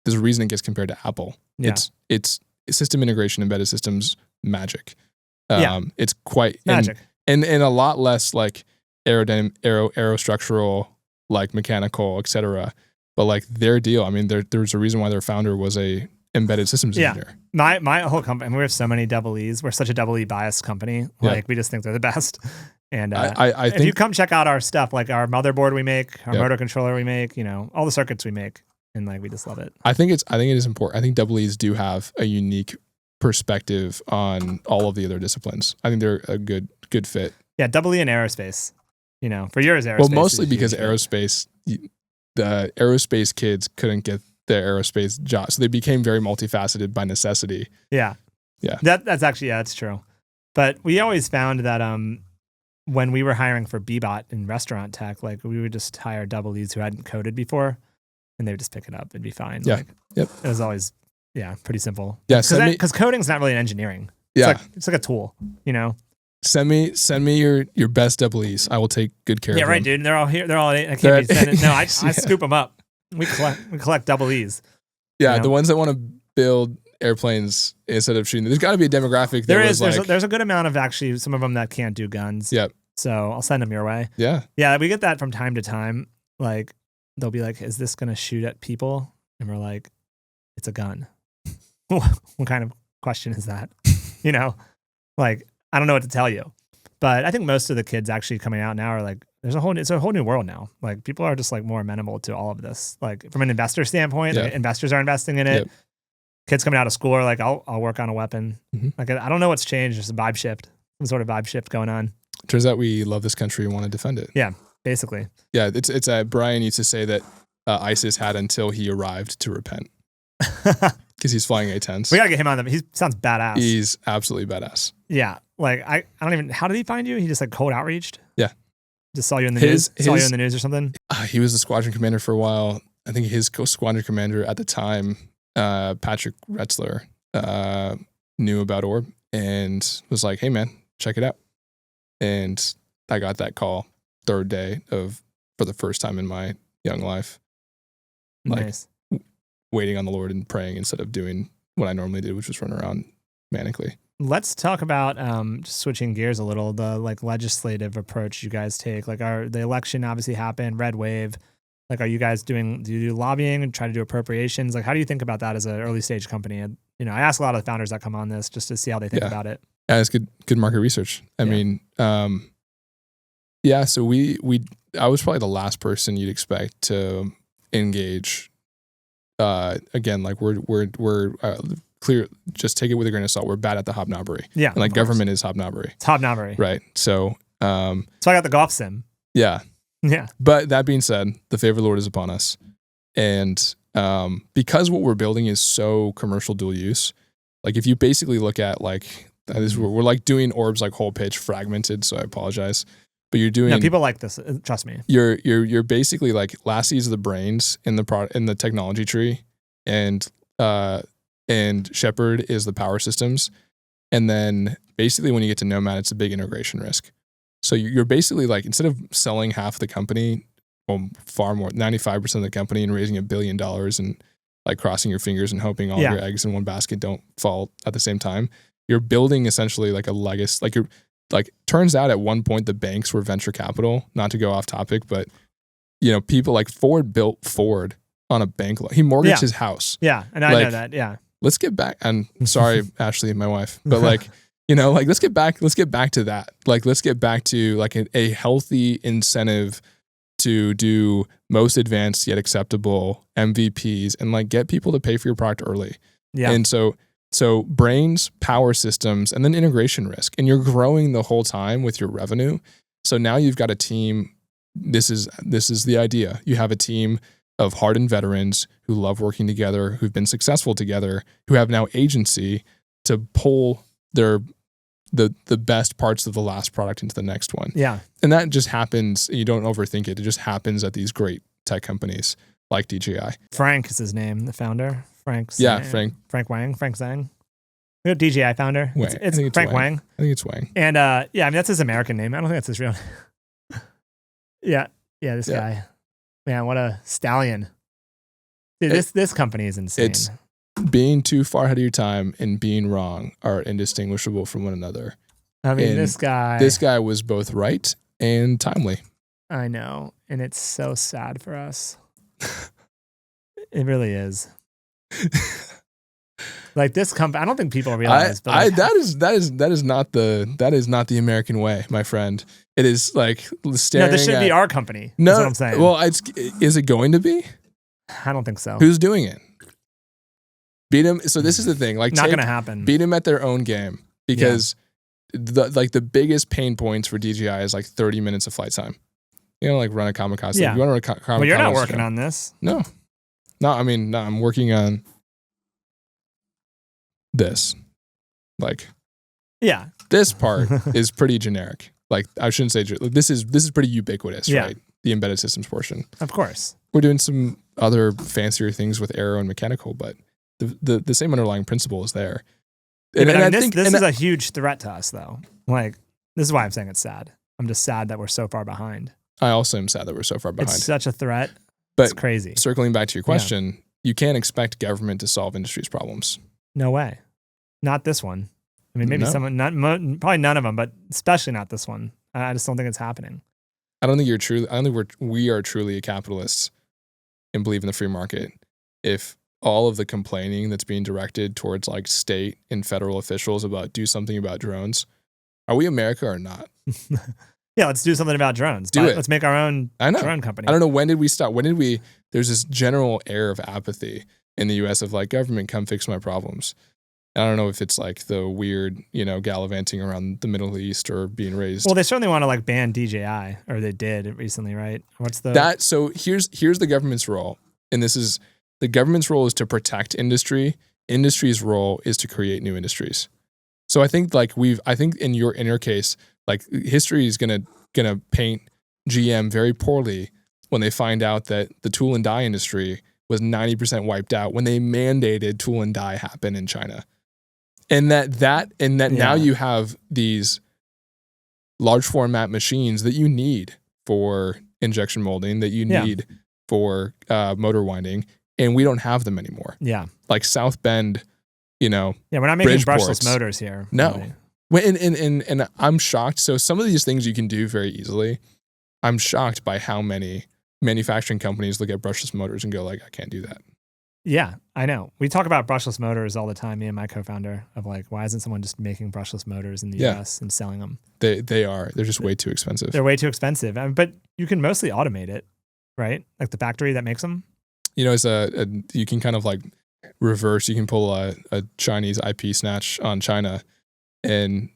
there's a reason it gets compared to Apple. Yeah. It's system integration, embedded systems, magic. Yeah. It's quite Magic. and a lot less like aerostructural, like mechanical, etc. But like their deal, I mean, there's a reason why their founder was a embedded systems engineer. My whole company, I mean, we have so many double E's. We're such a double E biased company. Like we just think they're the best. And I if think you come check out our stuff, like our motherboard we make, our motor controller we make, all the circuits we make, and like we just love it. I think it is important. I think double E's do have a unique perspective on all of the other disciplines. I think they're a good fit. Yeah, double E in aerospace. For yours, aerospace. Well, mostly because aerospace, the aerospace kids couldn't get their aerospace job, so they became very multifaceted by necessity. Yeah. That's actually that's true. But we always found that when we were hiring for Bbot in restaurant tech, like we would just hire double E's who hadn't coded before, and they would just pick it up. It'd be fine. Yeah. Like, Yep. It was always pretty simple. Yeah. Because coding's not really an engineering. It's like a tool. Send me your best double E's. I will take good care of them. Yeah, right, dude. They're all here. They're all. I can't be sending. No, I scoop them up. We collect double E's. Yeah, the ones that want to build airplanes instead of shooting. There's got to be a demographic. There's a good amount of actually some of them that can't do guns. Yep. So I'll send them your way. Yeah. Yeah, we get that from time to time. Like they'll be like, "Is this gonna shoot at people?" And we're like, "It's a gun." What kind of question is that? Like I don't know what to tell you. But I think most of the kids actually coming out now are like, it's a whole new world now. Like people are just like more amenable to all of this. Like from an investor standpoint, like, investors are investing in it. Yep. Kids coming out of school are like, I'll work on a weapon. Mm-hmm. Like I don't know what's changed. There's a vibe shift, some sort of vibe shift going on. Turns out we love this country and want to defend it. Yeah, basically. Yeah, it's Brian used to say that ISIS had until he arrived to repent. Because he's flying A-10s. We gotta get him on them. He sounds badass. He's absolutely badass. Yeah. Like I don't even, how did he find you? He just like cold outreached? Yeah. Just saw you in the news? Saw you in the news or something? He was the squadron commander for a while. I think his squadron commander at the time, Patrick Retzler, knew about Orb and was like, hey man, check it out. And I got that call third day for the first time in my young life. Like, nice. Waiting on the Lord and praying instead of doing what I normally did, which was run around manically. Let's talk about just switching gears a little, the like legislative approach you guys take. Like the election obviously happened, red wave. Like, are you guys do you do lobbying and try to do appropriations? Like, how do you think about that as an early stage company? And, I ask a lot of the founders that come on this just to see how they think about it. Yeah, it's good market research. I mean, so I was probably the last person you'd expect to engage. Again, like we're clear. Just take it with a grain of salt. We're bad at the hobnobbery. Yeah, and like government is hobnobbery. It's hobnobbery, right? So I got the golf sim. Yeah. Yeah. But that being said, the favor of the Lord is upon us, and because what we're building is so commercial dual use. Like if you basically look at like we're like doing Orb's like whole pitch fragmented. So I apologize. But you're doing. No, people like this. Trust me. You're basically like Lassie's the brains in the technology tree, and Shepherd is the power systems, and then basically when you get to Nomad, it's a big integration risk. So you're basically like instead of selling half the company, well, far more, 95% of the company, and raising $1 billion and like crossing your fingers and hoping all your eggs in one basket don't fall at the same time. You're building essentially like a legacy. Like turns out at one point the banks were venture capital, not to go off topic, but people like Ford built Ford on a bank loan. He mortgaged his house. Yeah. And I know that. Yeah. Let's get back. And sorry, Ashley, my wife, but like, like let's get back to that. Like, let's get back to like a healthy incentive to do most advanced yet acceptable MVPs and like get people to pay for your product early. Yeah. And so brains, power systems, and then integration risk. And you're growing the whole time with your revenue. So now you've got a team. This is the idea. You have a team of hardened veterans who love working together, who've been successful together, who have now agency to pull the best parts of the last product into the next one. Yeah. And that just happens. You don't overthink it. It just happens at these great tech companies like DJI. Frank is his name, the founder. Frank Zhang. The DJI founder. Wang. It's I think it's Frank Wang. Wang. I think it's Wang. And yeah, I mean that's his American name. I don't think that's his real name. Yeah. This guy. Man, what a stallion. Dude, this company is insane. It's being too far ahead of your time and being wrong are indistinguishable from one another. I mean, and this guy. This guy was both right and timely. I know. And it's so sad for us. It really is. Like this company, I don't think people realize. That is not the American way, my friend. It is like staring. No, this should be our company. No, that's what I'm saying. Well, is it going to be? I don't think so. Who's doing it? Beat them. So this is the thing. Like, not going to happen. Beat them at their own game because the biggest pain points for DJI is like 30 minutes of flight time. You know, like run a kamikaze. Yeah. You want to run a kamikaze. Well, you're not working on this. No. I mean, no, I'm working on this. Like, yeah, this part is pretty generic. Like, I shouldn't say this is pretty ubiquitous, right? The embedded systems portion. Of course. We're doing some other fancier things with aero and mechanical, but the same underlying principle is there. And I think this is a huge threat to us, though. Like, this is why I'm saying it's sad. I'm just sad that we're so far behind. I also am sad that we're so far behind. It's such a threat. But it's crazy. Circling back to your question, you can't expect government to solve industry's problems. No way. Not this one. I mean, maybe someone, probably none of them, but especially not this one. I just don't think it's happening. I don't think we are truly capitalists and believe in the free market if all of the complaining that's being directed towards like state and federal officials about do something about drones, are we America or not? Yeah, let's do something about drones. Let's make our own drone company. I don't know, when did we stop? There's this general air of apathy in the US of like, government, come fix my problems. I don't know if it's like the weird, gallivanting around the Middle East or being raised. Well, they certainly want to like ban DJI, or they did recently, right? So here's the government's role. And the government's role is to protect industry. Industry's role is to create new industries. So I think in your case, like history is gonna paint GM very poorly when they find out that the tool and die industry was 90% wiped out when they mandated tool and die happen in China. And now you have these large format machines that you need for injection molding, that you need for motor winding, and we don't have them anymore. Yeah. Like South Bend, we're not making brushless motors here. No. Really. And I'm shocked. So some of these things you can do very easily. I'm shocked by how many manufacturing companies look at brushless motors and go like, I can't do that. Yeah, I know. We talk about brushless motors all the time, me and my co-founder, of like, why isn't someone just making brushless motors in the US and selling them? They're just way too expensive. They're way too expensive. But you can mostly automate it, right? Like the factory that makes them. It's you can kind of like reverse, you can pull a Chinese IP snatch on China and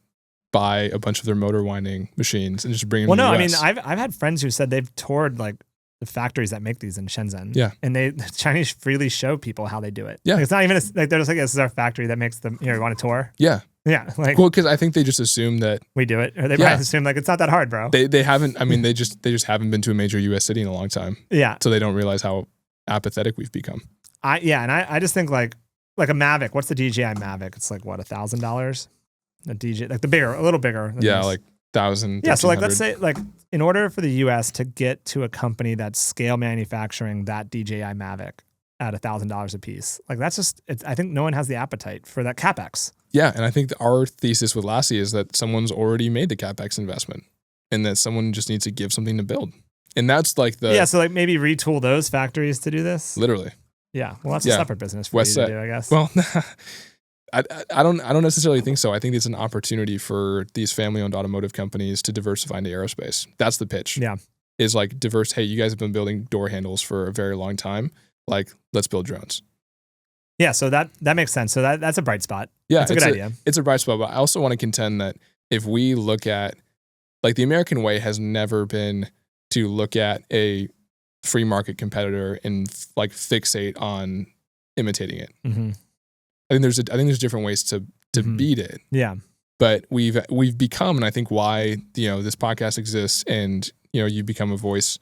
buy a bunch of their motor winding machines and just bring them to the US. I mean, I've had friends who said they've toured like the factories that make these in Shenzhen. Yeah. And the Chinese freely show people how they do it. Yeah. Like, it's not even, they're just like, this is our factory that makes them, you want a tour? Yeah. Yeah. Like, well, because I think they just assume that we do it. Or they might assume like, it's not that hard, bro. They haven't, I mean, they just haven't been to a major US city in a long time. Yeah. So they don't realize how apathetic we've become. I just think like a Mavic. What's the DJI Mavic? It's like what, $1,000? A DJ, like a little bigger. Yeah, like 1,000. Yeah, so like let's say like in order for the US to get to a company that's scale manufacturing that DJI Mavic at $1,000 a piece, like that's just, I think no one has the appetite for that CapEx. Yeah, and I think our thesis with Lassie is that someone's already made the CapEx investment and that someone just needs to give something to build. And that's like so like maybe retool those factories to do this. Literally. Yeah, well that's a separate business for West you to do, I guess. Well, I don't necessarily think so. I think it's an opportunity for these family-owned automotive companies to diversify into aerospace. That's the pitch. Yeah. Is like diverse. Hey, you guys have been building door handles for a very long time. Like, let's build drones. Yeah, so that makes sense. So that's a bright spot. Yeah, that's a good idea. It's a bright spot, but I also want to contend that if we look at, like, the American way has never been to look at a free market competitor and like fixate on imitating it. Mm-hmm. I think there's different ways to beat it. Yeah. But we've become, and I think why, this podcast exists and, you become a voice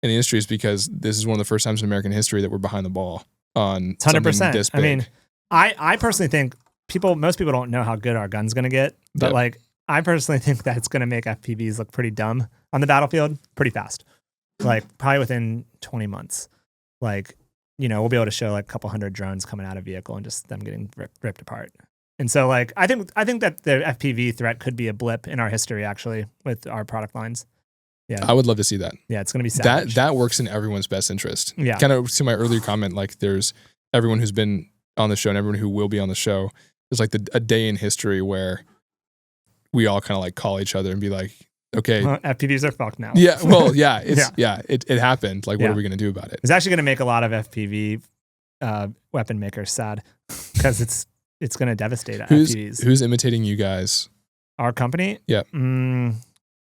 in the industry is because this is one of the first times in American history that we're behind the ball on 100%. This big. I mean, I personally think most people don't know how good our gun's going to get, but like I personally think that it's going to make FPVs look pretty dumb on the battlefield pretty fast. Like probably within 20 months. Like, we'll be able to show like a couple hundred drones coming out of vehicle and just them getting ripped apart. And so like I think that the FPV threat could be a blip in our history actually with our product lines. Yeah. I would love to see that. Yeah, it's going to be savage. That works in everyone's best interest. Yeah. Kind of to my earlier comment, like there's everyone who's been on the show and everyone who will be on the show. There's like a day in history where we all kind of like call each other and be like, okay. FPVs are fucked now. Yeah. Well, yeah. It happened. Like, what are we going to do about it? It's actually going to make a lot of FPV weapon makers sad because it's going to devastate FPVs. Who's imitating you guys? Our company? Yeah.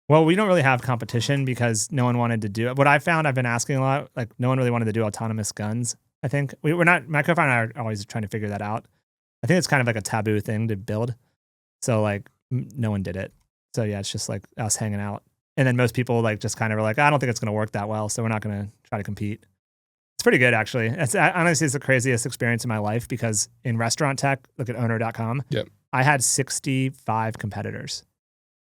Well, we don't really have competition because no one wanted to do it. What I found, I've been asking a lot, like no one really wanted to do autonomous guns. I think we're not, my co-founder and I are always trying to figure that out. I think it's kind of like a taboo thing to build. So like no one did it. So yeah, it's just like us hanging out. And then most people like just kind of were like, I don't think it's going to work that well. So we're not going to try to compete. It's pretty good actually. Honestly, it's the craziest experience in my life because in restaurant tech, look at owner.com. Yep. I had 65 competitors.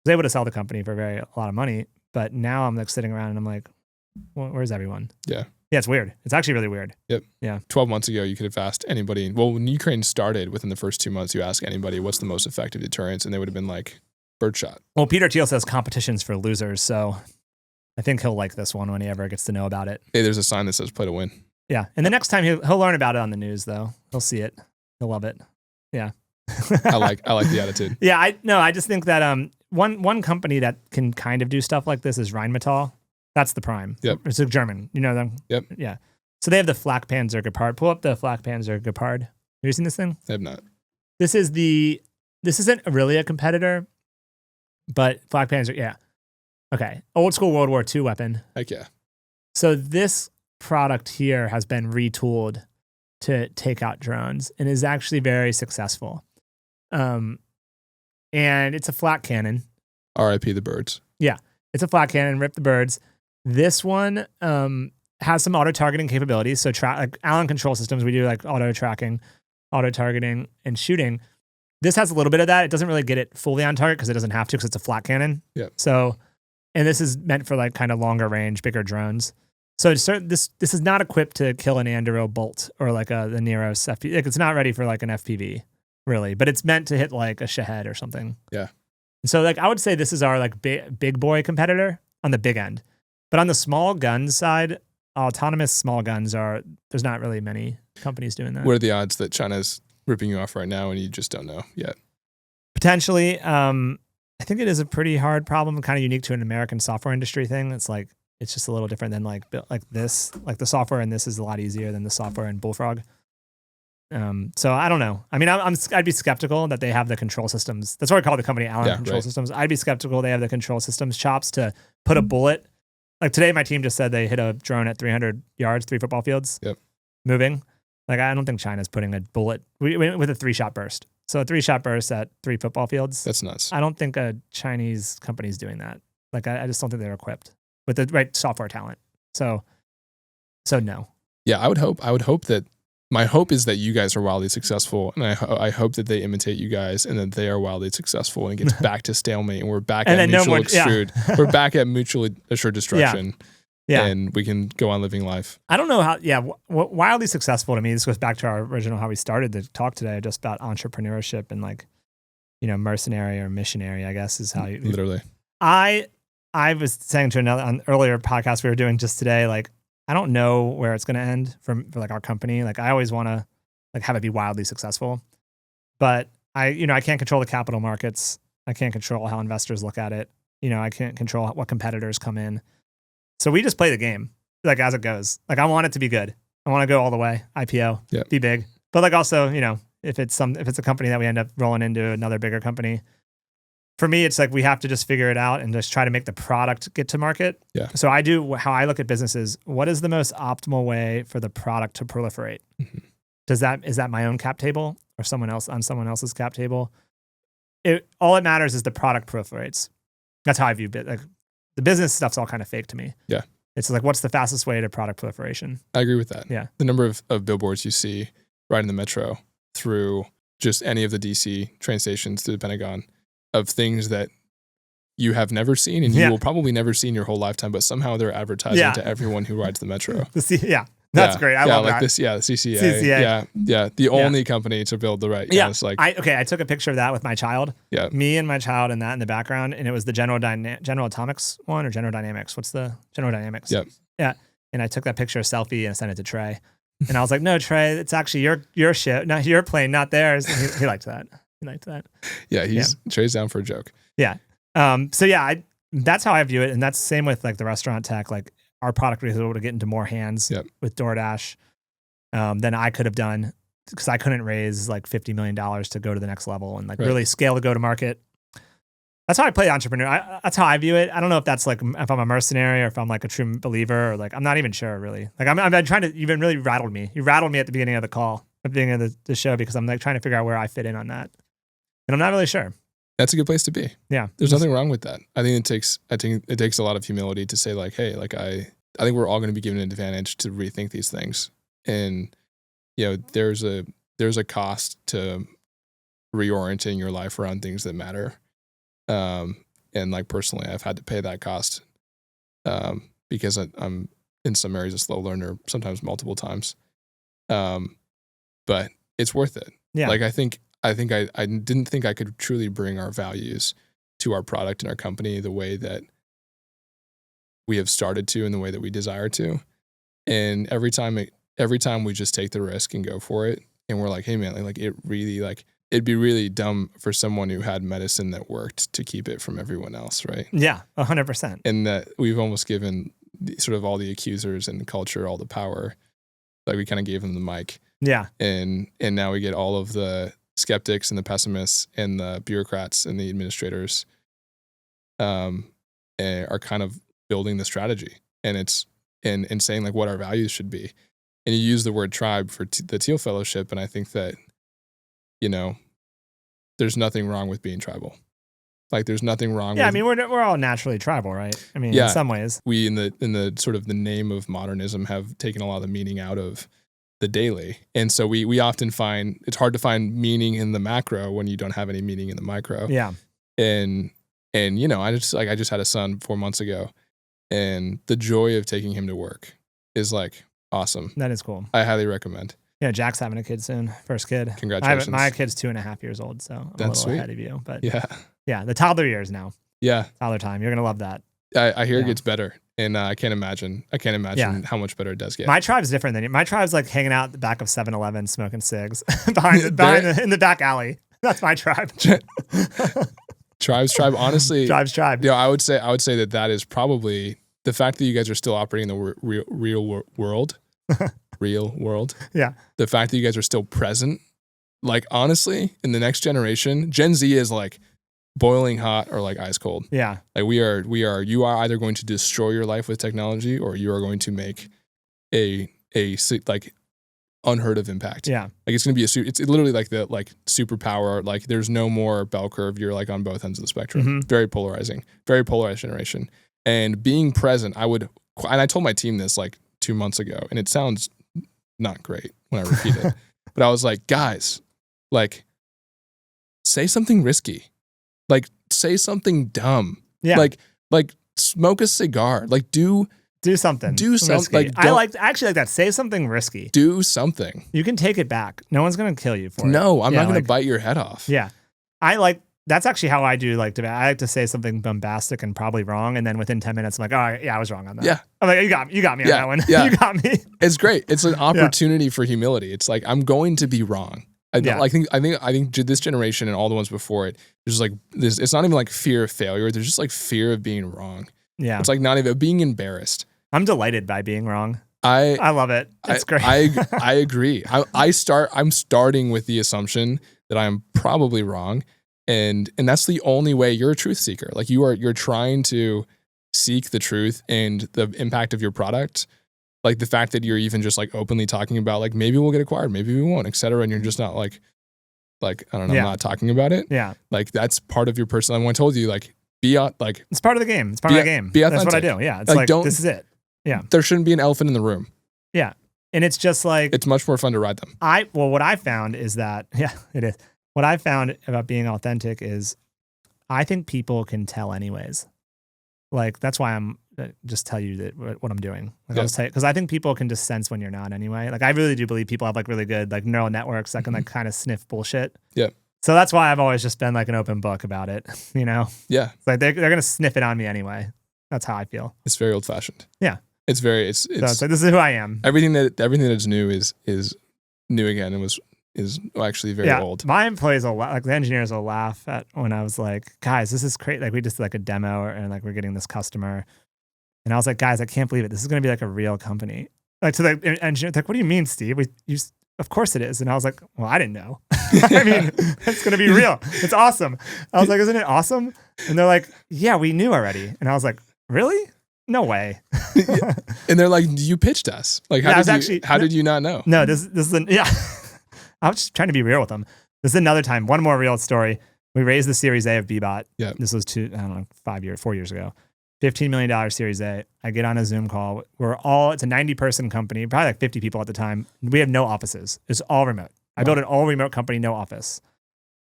I was able to sell the company for a lot of money, but now I'm like sitting around and I'm like, well, where's everyone? Yeah. Yeah, it's weird. It's actually really weird. Yep. Yeah. 12 months ago, you could have asked anybody. Well, when Ukraine started, within the first 2 months, you ask anybody, what's the most effective deterrence? And they would have been like, birdshot. Well, Peter Thiel says competition's for losers. So I think he'll like this one when he ever gets to know about it. Hey, there's a sign that says play to win. Yeah. And the next time he'll learn about it on the news, though. He'll see it. He'll love it. Yeah. I like the attitude. Yeah. I just think that one company that can kind of do stuff like this is Rheinmetall. That's the prime. Yep. It's a German. You know them? Yep. Yeah. So they have the Flak Panzer Gepard. Pull up the Flak Panzer Gepard. Have you seen this thing? I have not. This isn't really a competitor, but Flak Panzer, yeah. Okay. Old school World War II weapon. Heck yeah. So this product here has been retooled to take out drones and is actually very successful. And it's a flat cannon. R.I.P. the birds. Yeah. It's a flat cannon, rip the birds. This one has some auto-targeting capabilities. So like Allen control systems, we do like auto-tracking, auto-targeting, and shooting. This has a little bit of that. It doesn't really get it fully on target because it doesn't have to because it's a flat cannon. Yeah. So, and this is meant for like kind of longer range, bigger drones. So this is not equipped to kill an Anduril Bolt or like the Neros FPV. Like it's not ready for like an FPV, really. But it's meant to hit like a Shahed or something. Yeah. So like I would say this is our like big boy competitor on the big end. But on the small guns side, autonomous small guns there's not really many companies doing that. What are the odds that China's ripping you off right now and you just don't know yet? Potentially. I think it is a pretty hard problem, kind of unique to an American software industry thing. It's just a little different than like this. Like the software in this is a lot easier than the software in Bullfrog. So I don't know. I mean, I'd be skeptical that they have the control systems. That's why I call the company Allen Control Systems. I'd be skeptical they have the control systems chops to put a bullet. Like today, my team just said they hit a drone at 300 yards, 3 football fields, moving. Like I don't think China's putting a bullet with a 3-shot burst. So a 3-shot burst at 3 football fields. That's nuts. I don't think a Chinese company is doing that. Like I just don't think they're equipped with the right software talent. So no. Yeah, I would hope that. My hope is that you guys are wildly successful, and I hope that they imitate you guys, and that they are wildly successful, and it gets back to stalemate, and we're back at mutually assured. We're back at mutually assured destruction, and we can go on living life. I don't know how. Yeah, wildly successful to me. This goes back to our original how we started the talk today, just about entrepreneurship and like, mercenary or missionary. I guess is how you literally. I was saying to an earlier podcast we were doing just today, like. I don't know where it's going to end for like our company. Like I always want to like have it be wildly successful, but I can't control the capital markets. I can't control how investors look at it. I can't control what competitors come in. So we just play the game like as it goes. Like I want it to be good. I want to go all the way, IPO, be big. But like also, if it's a company that we end up rolling into another bigger company, for me, it's like we have to just figure it out and just try to make the product get to market. Yeah. So how I look at businesses, what is the most optimal way for the product to proliferate? Mm-hmm. Is that my own cap table or someone else's cap table? All it matters is the product proliferates. That's how I view it. Like the business stuff's all kind of fake to me. Yeah. It's like, what's the fastest way to product proliferation? I agree with that. Yeah. The number of billboards you see right in the metro through just any of the DC train stations to the Pentagon of things that you have never seen and you will probably never see in your whole lifetime, but somehow they're advertising to everyone who rides the metro. That's great. I love like that. the CCA. Yeah. The only company to build the right. It's like, I took a picture of that with my child. Yeah. Me and my child and that in the background. And it was the General Atomics one or General Dynamics. What's the General Dynamics? Yep. Yeah. And I took that picture, selfie, and sent it to Trey. And I was like, no, Trey, it's actually your ship, not your plane, not theirs. And he liked that. Yeah. Trey's down for a joke. Yeah. That's how I view it. And that's the same with like the restaurant tech. Like our product was able to get into more hands with DoorDash than I could have done because I couldn't raise like $50 million to go to the next level and like really scale the go-to-market. That's how I play entrepreneur. That's how I view it. I don't know if that's like if I'm a mercenary or if I'm like a true believer or like I'm not even sure really. Like I'm trying to. You've been really rattled me. You rattled me at the beginning of the call, at the beginning of the show because I'm like trying to figure out where I fit in on that, and I'm not really sure. That's a good place to be. Yeah, there's nothing wrong with that. I think it takes a lot of humility to say like, hey, like I think we're all going to be given an advantage to rethink these things, and there's a cost to reorienting your life around things that matter. And like personally, I've had to pay that cost because I'm in some areas a slow learner, sometimes multiple times. But it's worth it. Yeah. Like I didn't think I could truly bring our values to our product and our company the way that we have started to and the way that we desire to. And every time we just take the risk and go for it, and we're like, hey man, like it really like. It'd be really dumb for someone who had medicine that worked to keep it from everyone else, right? Yeah, 100%. And that we've almost given sort of all the accusers and the culture all the power. Like we kind of gave them the mic. Yeah. And now we get all of the skeptics and the pessimists and the bureaucrats and the administrators are kind of building the strategy. And it's and saying like what our values should be. And you use the word tribe for the Thiel Fellowship, and I think that there's nothing wrong with being tribal. Like there's nothing wrong with... Yeah, I mean, we're all naturally tribal, right? I mean, in some ways. We, in the sort of the name of modernism, have taken a lot of the meaning out of the daily. And so we often find, it's hard to find meaning in the macro when you don't have any meaning in the micro. Yeah. And I just had a son 4 months ago, and the joy of taking him to work is like awesome. That is cool. I highly recommend. Yeah, Jack's having a kid soon. First kid. Congratulations. My kid's 2.5 years old, so I'm That's a little sweet. ahead of you. But yeah, the toddler years now. Yeah. Toddler time. You're going to love that. I hear it gets better, and I can't imagine how much better it does get. My tribe's different than you. My tribe's like hanging out at the back of 7-Eleven smoking cigs in the back alley. That's my tribe. Tribe, honestly. Tribe's tribe. I would say that is probably the fact that you guys are still operating in the real world. Real world. Yeah. The fact that you guys are still present. Like honestly, in the next generation, Gen Z is like boiling hot or like ice cold. Yeah. Like you are either going to destroy your life with technology, or you are going to make a like unheard of impact. Yeah. Like it's going to be it's literally like the like superpower. Like there's no more bell curve. You're like on both ends of the spectrum. Mm-hmm. Very polarizing, very polarized generation. And being present, and I told my team this like 2 months ago, and it sounds not great when I repeat it, but I was like, guys, like say something risky, like say something dumb. Yeah. Like smoke a cigar, like do something. Like, I actually like that. Say something risky. Do something. You can take it back. No one's going to kill you for it. No, I'm not going to bite your head off. Yeah. That's actually how I do like debate. I like to say something bombastic and probably wrong, and then within 10 minutes, I'm like, oh yeah, I was wrong on that. Yeah. I'm like, you got me on that one. Yeah. You got me. It's great. It's an opportunity for humility. It's like I'm going to be wrong. I think this generation and all the ones before it, there's like this. It's not even like fear of failure. There's just like fear of being wrong. Yeah. It's like not even being embarrassed. I'm delighted by being wrong. I love it. It's great. I agree. I'm starting with the assumption that I'm probably wrong. And that's the only way. You're a truth seeker. Like you're trying to seek the truth and the impact of your product. Like the fact that you're even just like openly talking about like maybe we'll get acquired, maybe we won't, et cetera. And you're just not like I don't know, not talking about it. Yeah. Like that's part of your personal. When I told you like it's part of the game. It's part of the game. Be authentic. That's what I do. Yeah. It's like this is it. Yeah. There shouldn't be an elephant in the room. Yeah. And it's just like it's much more fun to ride them. What I found is that it is. what I found about being authentic is I think people can tell anyways. Like, that's why I'm just tell you that what I'm doing. Like, I'll just tell you, because I think people can just sense when you're not anyway. Like, I really do believe people have like really good like neural networks that can like kind of sniff bullshit. Yeah. So that's why I've always just been like an open book about it, you know? Yeah. It's like they're going to sniff it on me anyway. That's how I feel. It's very old fashioned. Yeah. It's very, So it's like, this is who I am. everything that is new is new again and is actually very old. My employees will like the engineers will laugh at when I was like, guys, this is crazy. Like we just did like a demo and like we're getting this customer. And I was like, guys, I can't believe it. This is going to be like a real company. Like to the engineer, like, what do you mean, Steve? Of course it is. And I was like, well, I didn't know. I mean, it's going to be real. It's awesome. I was like, isn't it awesome? And they're like, yeah, we knew already. And I was like, really? No way. And they're like, you pitched us. Like, how did you not know? No, this is I was just trying to be real with them. This is another time. One more real story. We raised the Series A of Bbot. Yeah. This was 4 years ago. $15 million Series A. I get on a Zoom call. It's a 90-person company, probably like 50 people at the time. We have no offices. It's all remote. I built an all remote company, no office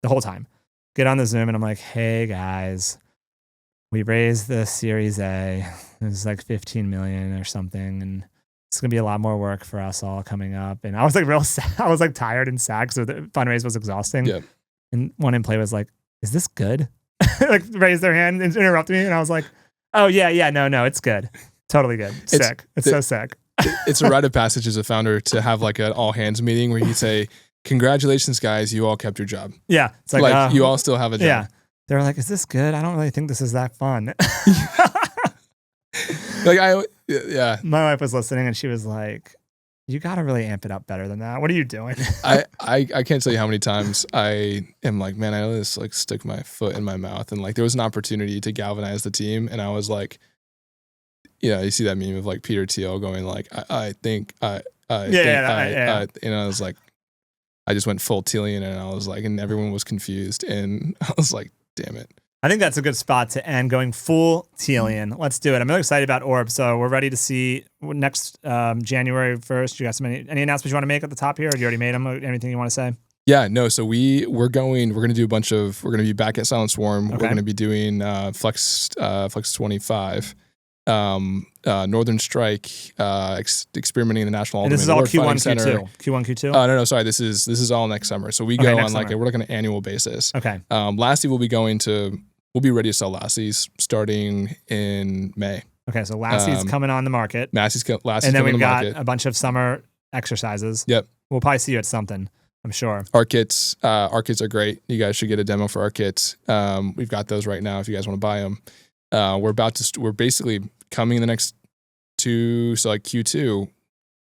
the whole time. Get on the Zoom and I'm like, hey guys, we raised the Series A. It was like 15 million or something. And it's going to be a lot more work for us all coming up. And I was like real sad. I was like tired and sad because the fundraise was exhausting. Yeah. And one employee was like, is this good? Like raised their hand and interrupted me. And I was like, oh yeah, no, it's good. Totally good. Sick. It's so sick. It's a rite of passage as a founder to have like an all hands meeting where you say, congratulations guys, you all kept your job. Yeah. It's like you all still have a job. Yeah. They were like, is this good? I don't really think this is that fun. Yeah. My wife was listening and she was like, you got to really amp it up better than that. What are you doing? I can't tell you how many times I am like, man, I just like stick my foot in my mouth. And like, there was an opportunity to galvanize the team. And I was like, you see that meme of like Peter Thiel going like, I think, and I was like, I just went full Thielian and I was like, and everyone was confused. And I was like, damn it. I think that's a good spot to end, going full Thielian. Let's do it. I'm really excited about Orb. So we're ready to see next January 1st. You got any announcements you want to make at the top here? Or have you already made them? Anything you want to say? Yeah, no. So we're going to do we're going to be back at Silent Swarm. Okay. We're going to be doing Flex 25, Northern Strike, experimenting in the National National. This is all Q1, Q2. Q1, Q2. No. Sorry. This is all next summer. So we go on like we're like an annual basis. Okay. Lastly, we'll be ready to sell Lassies starting in May. Okay, so Lassie's coming on the market. Lassie's and then we've got a bunch of summer exercises. Yep. We'll probably see you at something, I'm sure. Our kits are great. You guys should get a demo for our kits. We've got those right now if you guys want to buy them. We're basically coming the next two, so like Q2,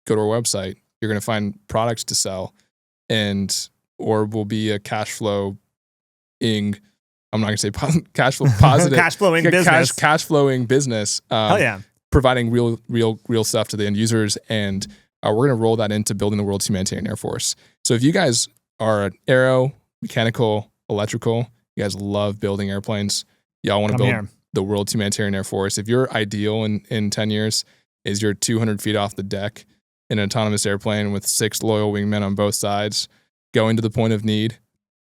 go to our website. You're going to find products to sell, and Orb will be a cash flowing. I'm not going to say cash flow positive. Cash flowing business. Cash flowing business. Hell yeah. Providing real stuff to the end users. And we're going to roll that into building the world's humanitarian air force. So if you guys are aero, mechanical, electrical, you guys love building airplanes, y'all want to build the world's humanitarian air force. If your ideal in 10 years is you're 200 feet off the deck in an autonomous airplane with 6 loyal wingmen on both sides, going to the point of need.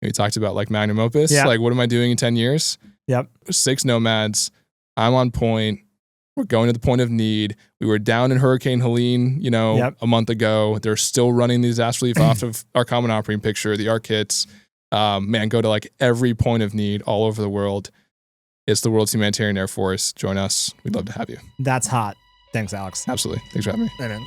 We talked about like magnum opus. Yeah. Like, what am I doing in 10 years? Yep. 6 nomads. I'm on point. We're going to the point of need. We were down in Hurricane Helene, a month ago. They're still running the disaster relief off of our common operating picture, the ARC kits. Go to like every point of need all over the world. It's the world's humanitarian air force. Join us. We'd love to have you. That's hot. Thanks, Alex. Absolutely. Thanks for having me. Amen.